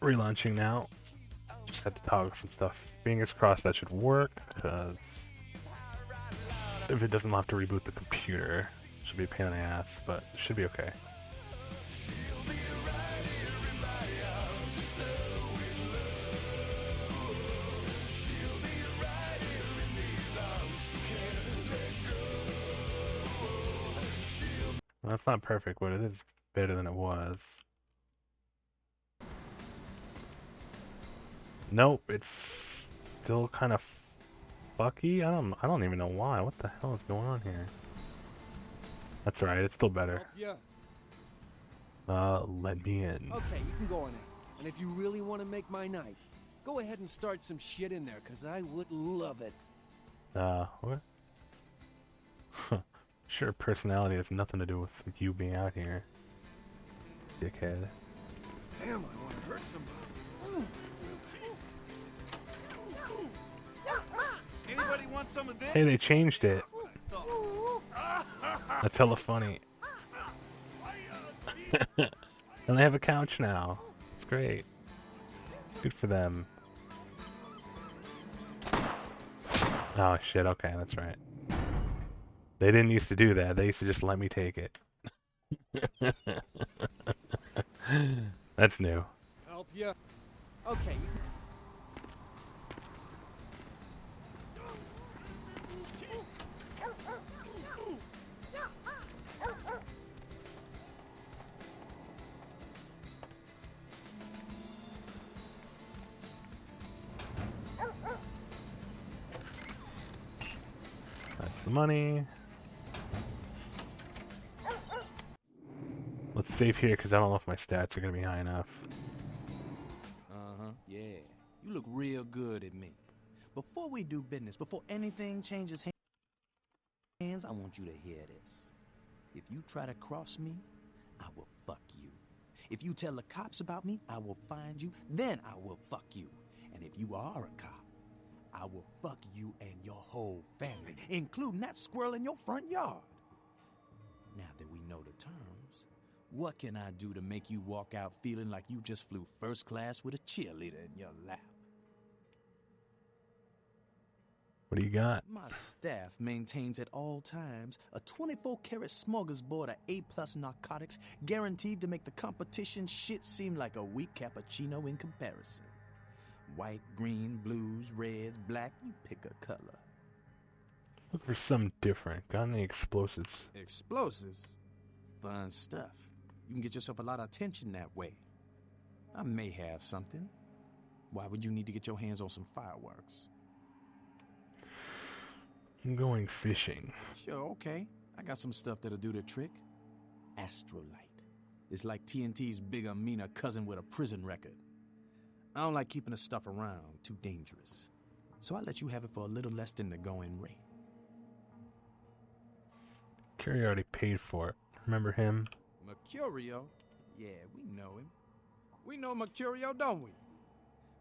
relaunching now. Just had to toggle some stuff. Fingers crossed that should work, because if it doesn't, I'll have to reboot the computer. Should be a pain in the ass, but it should be okay. Well, that's not perfect, but it is better than it was. Nope, it's still kind of fucky. I don't even know why. What the hell is going on here? That's alright, it's still better. Let me in. Okay, you can go on in. And if you really want to make my night, go ahead and start some shit in there, because I would love it. What? Sure, personality has nothing to do with you being out here, dickhead. Damn, I want to hurt somebody. Anybody want some of this? Hey, they changed it. That's hella funny. And they have a couch now. It's great. Good for them. Oh shit, okay, that's right. They didn't used to do that. They used to just let me take it. That's new. Help you. Okay. That's the money. Let's save here because I don't know if my stats are going to be high enough. Uh-huh, yeah. You look real good at me. Before we do business, before anything changes hands, I want you to hear this. If you try to cross me, I will fuck you. If you tell the cops about me, I will find you, then I will fuck you. And if you are a cop, I will fuck you and your whole family, including that squirrel in your front yard. Now that we know the terms, what can I do to make you walk out feeling like you just flew first class with a cheerleader in your lap? What do you got? My staff maintains at all times a 24-karat smorgasbord of A-plus narcotics guaranteed to make the competition shit seem like a weak cappuccino in comparison. White, green, blues, reds, black, you pick a color. Look for something different. Got any explosives? Explosives? Fun stuff. You can get yourself a lot of attention that way. I may have something. Why would you need to get your hands on some fireworks? I'm going fishing. Sure, okay. I got some stuff that'll do the trick. Astrolight. It's like TNT's bigger, meaner cousin with a prison record. I don't like keeping the stuff around. Too dangerous. So I let you have it for a little less than the going rate. Kerry already paid for it. Remember him? Mercurio? Yeah, we know him. We know Mercurio, don't we?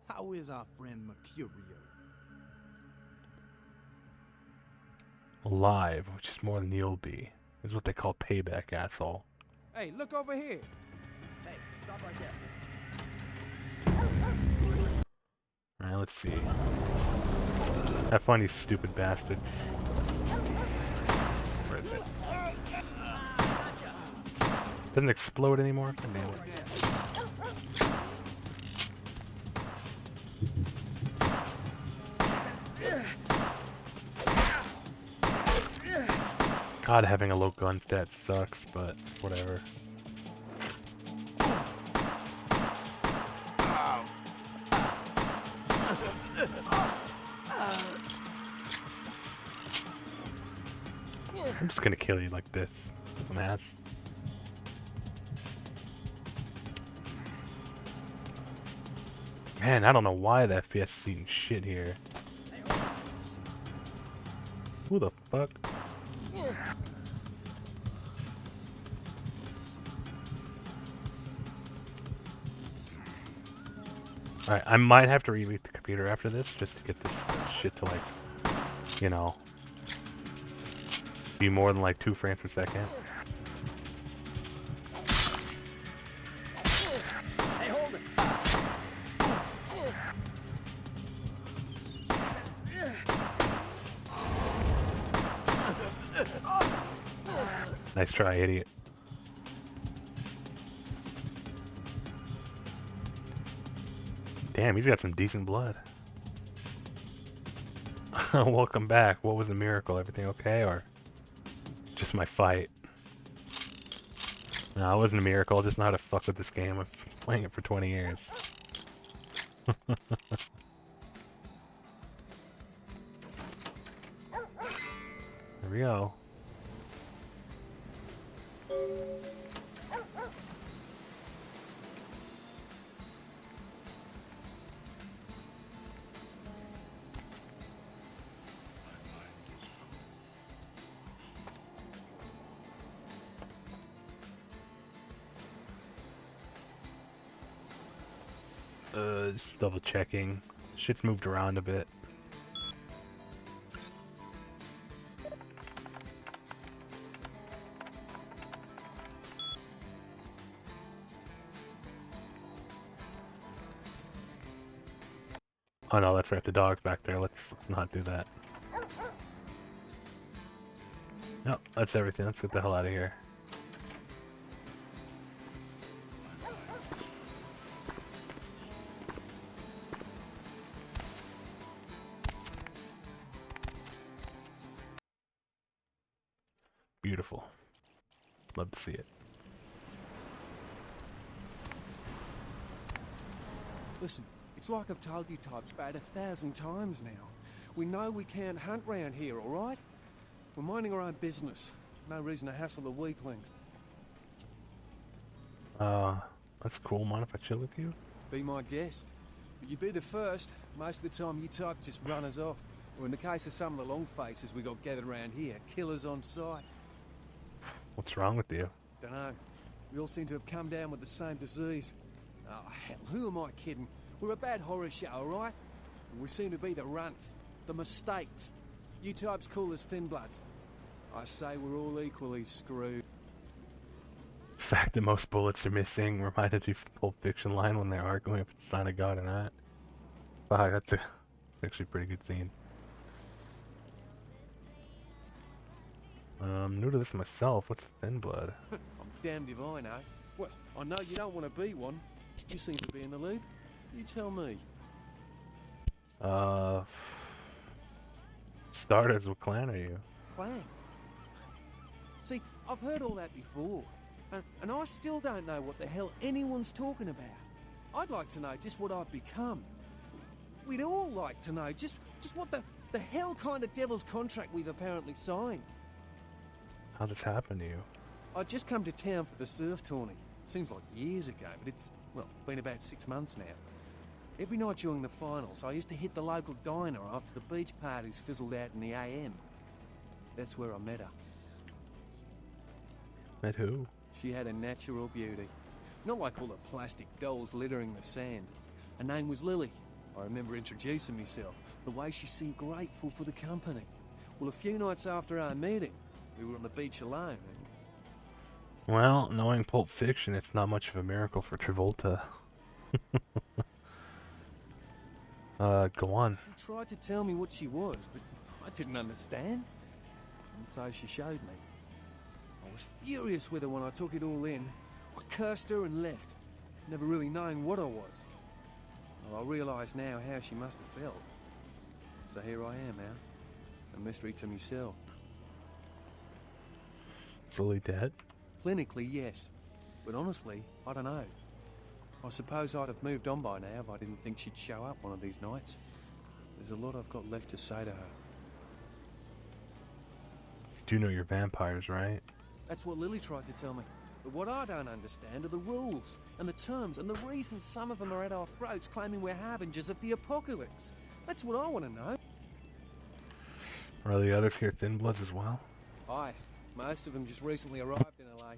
How is our friend Mercurio? Alive, which is more than he'll be. Is what they call payback, asshole. Hey, look over here. Hey, stop right there. Alright, let's see. Have fun, you stupid bastards. Where is it? Doesn't explode anymore? God damn it. God, having a low gun stat sucks, but whatever. I'm just gonna kill you like this, an ass. Man, I don't know why that FPS is eating shit here. Who the fuck? Alright, I might have to reboot the computer after this just to get this shit to, like, you know, be more than like 2 frames per second. Hey, hold it. Nice try, idiot. Damn, he's got some decent blood. Welcome back. What was the miracle? Everything okay, or just my fight? No, it wasn't a miracle. I just know how to fuck with this game. I've been playing it for 20 years. There we go. Just double checking. Shit's moved around a bit. Oh no, that's right, the dog's back there. Let's not do that. No, that's everything. Let's get the hell out of here. Beautiful. Love to see it. Listen, it's like I've told you types about 1,000 times now. We know we can't hunt round here, all right? We're minding our own business. No reason to hassle the weaklings. That's cool. Mind if I chill with you? Be my guest. But you be the first. Most of the time you types just run us off. Or in the case of some of the long faces we got gathered around here, killers on sight. What's wrong with you? Dunno. We all seem to have come down with the same disease. Oh, hell, who am I kidding? We're a bad horror show, alright? And we seem to be the runts, the mistakes. You types call us thin bloods. I say we're all equally screwed. The fact that most bullets are missing reminded you of the Pulp Fiction line when they're arguing if it's a sign of God or not. Fuck, that's actually a pretty good scene. I'm new to this myself. What's thin blood? I'm damned if I know. Well, I know you don't want to be one. You seem to be in the lead. You tell me. Starters, what clan are you? Clan? See, I've heard all that before. And I still don't know what the hell anyone's talking about. I'd like to know just what I've become. We'd all like to know just what the hell kind of devil's contract we've apparently signed. How'd this happen to you? I'd just come to town for the surf tourney. Seems like years ago, but it's, well, been about 6 months now. Every night during the finals, I used to hit the local diner after the beach parties fizzled out in the AM. That's where I met her. Met who? She had a natural beauty. Not like all the plastic dolls littering the sand. Her name was Lily. I remember introducing myself, the way she seemed grateful for the company. Well, a few nights after our meeting, we were on the beach alone, and... Well, knowing Pulp Fiction, it's not much of a miracle for Travolta. Go on. She tried to tell me what she was, but I didn't understand. And so she showed me. I was furious with her when I took it all in. I cursed her and left, never really knowing what I was. Well, I realise now how she must have felt. So here I am now, a mystery to myself. Is Lily dead? Clinically, yes. But honestly, I don't know. I suppose I'd have moved on by now if I didn't think she'd show up one of these nights. There's a lot I've got left to say to her. Do you know you're vampires, right? That's what Lily tried to tell me. But what I don't understand are the rules, and the terms, and the reasons some of them are at our throats claiming we're harbingers of the apocalypse. That's what I want to know. Are the others here thin bloods as well? Aye. Most of them just recently arrived in LA.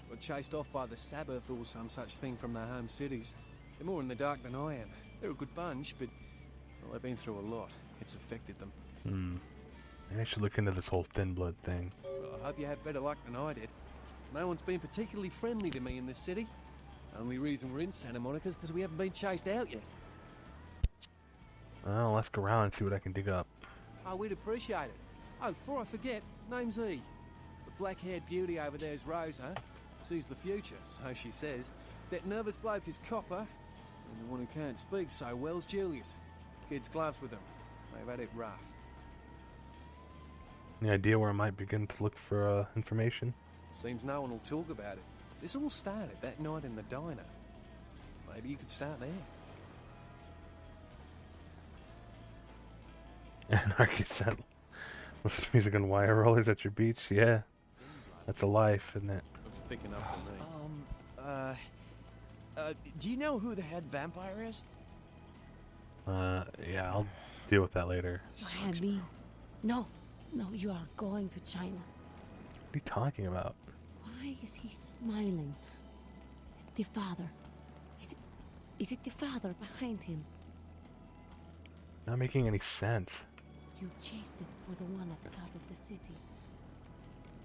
Were chased off by the Sabbath or some such thing from their home cities. They're more in the dark than I am. They're a good bunch, but well, they've been through a lot. It's affected them. Maybe I should look into this whole thin blood thing. Well, I hope you have better luck than I did. No one's been particularly friendly to me in this city. Only reason we're in Santa Monica is because we haven't been chased out yet. Well, let's go around and see what I can dig up. Oh, we'd appreciate it. Oh, before I forget, name's E. The black-haired beauty over there's Rosa. Sees the future, so she says. That nervous bloke is Copper, and the one who can't speak so well's Julius. Kids gloves with them. They've had it rough. Any idea where I might begin to look for information? Seems no one will talk about it. This all started that night in the diner. Maybe you could start there. Anarchist said, listen to music on wire rollers at your beach? Yeah. That's a life, isn't it? Looks thick enough to me. Do you know who the head vampire is? Yeah, I'll deal with that later. Abby. No, you are going to China. What are you talking about? Why is he smiling? The father. Is it the father behind him? Not making any sense. You chased it for the one at the top of the city.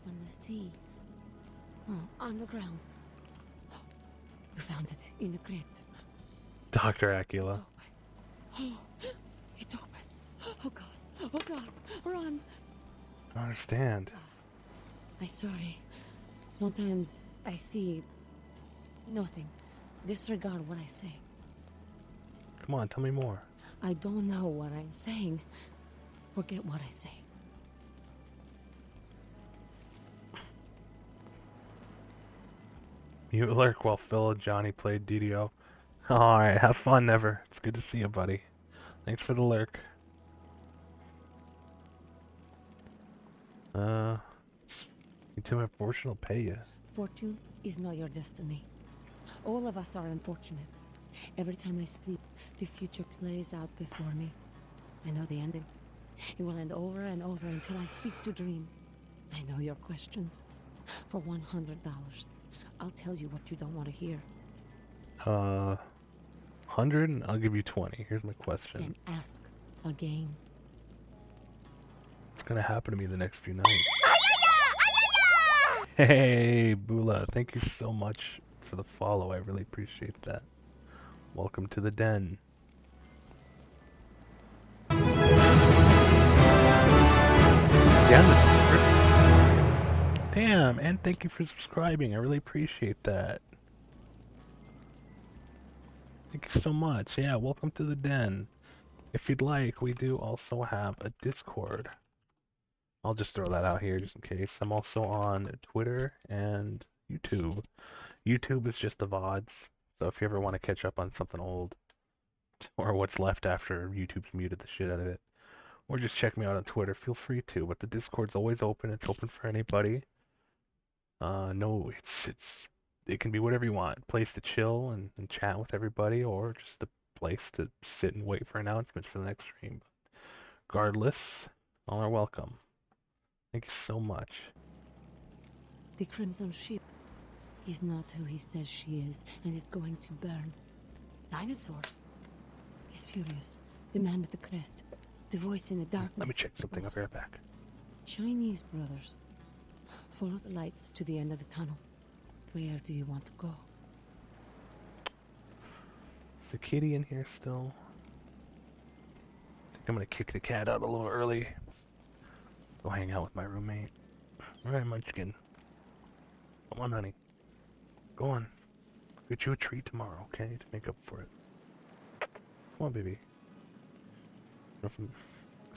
On the sea. Oh, on the ground. You found it in the crypt. Dr. Acula. It's open. Oh God, run. I don't understand. I'm sorry. Sometimes I see nothing. Disregard what I say. Come on, tell me more. I don't know what I'm saying. Forget what I say. You lurk while Phil and Johnny played DDO. Alright, have fun, Never. It's good to see you, buddy. Thanks for the lurk. You too, my fortune will pay you. Fortune is not your destiny. All of us are unfortunate. Every time I sleep, the future plays out before me. I know the ending. It will end over and over until I cease to dream. I know your questions. For $100, I'll tell you what you don't want to hear. 100? I'll give you 20. Here's my question. Then ask again. What's gonna happen to me the next few nights? Hey, Bula, thank you so much for the follow. I really appreciate that. Welcome to the den. Damn, and thank you for subscribing. I really appreciate that. Thank you so much. Yeah, welcome to the den. If you'd like, we do also have a Discord. I'll just throw that out here just in case. I'm also on Twitter and YouTube. YouTube is just the VODs, so if you ever want to catch up on something old, or what's left after YouTube's muted the shit out of it, or just check me out on Twitter, feel free to. But the Discord's always open. It's open for anybody. No, it can be whatever you want. Place to chill and chat with everybody, or just a place to sit and wait for announcements for the next stream. Regardless, all are welcome. Thank you so much. The Crimson Ship is not who he says she is, and is going to burn. Dinosaurs. He's furious. The man with the crest. The voice in the darkness. Let me check something. I'll be right back. Chinese brothers. Follow the lights to the end of the tunnel. Where do you want to go? Is the kitty in here still? I think I'm gonna kick the cat out a little early. Go hang out with my roommate. Alright, Munchkin. Come on, honey. Go on. I'll get you a treat tomorrow, okay? To make up for it. Come on, baby. Because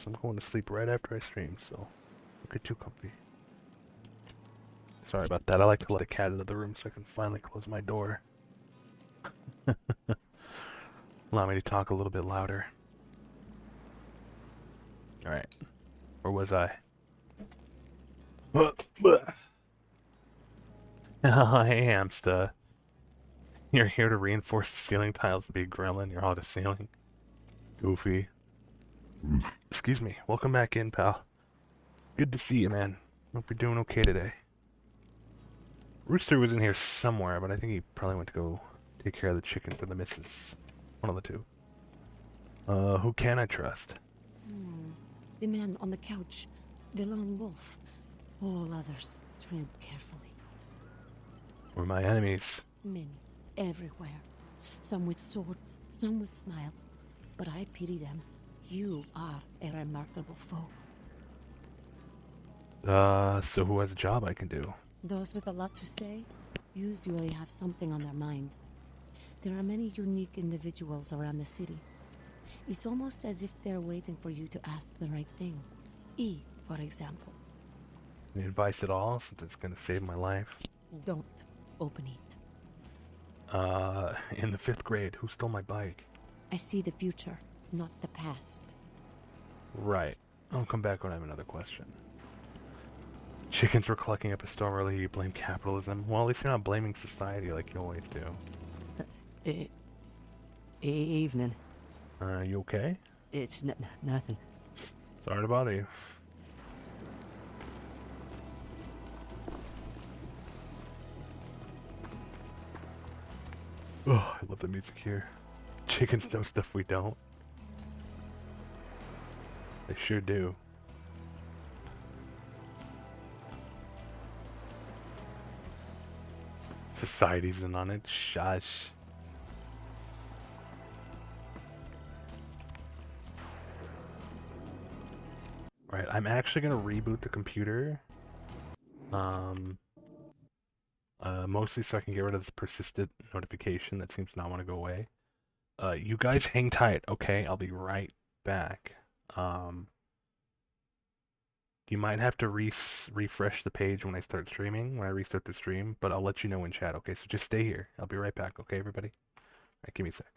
I'm going to sleep right after I stream, so don't get too comfy. Sorry about that. I like to let the cat into the room so I can finally close my door. Allow me to talk a little bit louder. Alright. Where was I? Hey, Hamster. You're here to reinforce the ceiling tiles and be a gremlin. You're all the ceiling. Goofy. Excuse me. Welcome back in, pal. Good to see you, man. Hope you're doing okay today. Rooster was in here somewhere, but I think he probably went to go take care of the chicken for the missus. One of the two. Who can I trust? The man on the couch. The lone wolf. All others, tread carefully. We're my enemies. Many. Everywhere. Some with swords, some with smiles. But I pity them. You are a remarkable foe. So who has a job I can do? Those with a lot to say usually have something on their mind. There are many unique individuals around the city. It's almost as if they're waiting for you to ask the right thing. E, for example. Any advice at all, since it's gonna save my life? Don't open it. In the 5th grade, who stole my bike? I see the future, not the past. Right. I'll come back when I have another question. Chickens were clucking up a storm earlier. You blame capitalism. Well, at least you're not blaming society like you always do. Evening. You okay? It's nothing. Sorry to bother you. Oh, I love the music here. Chickens know stuff we don't. They sure do. Society's in on it. Shush. Right, I'm actually gonna reboot the computer Mostly so I can get rid of this persistent notification that seems to not want to go away. You guys hang tight, okay? I'll be right back. You might have to refresh the page when I start streaming, when I restart the stream, but I'll let you know in chat, okay? So just stay here. I'll be right back, okay, everybody? Alright, give me a sec.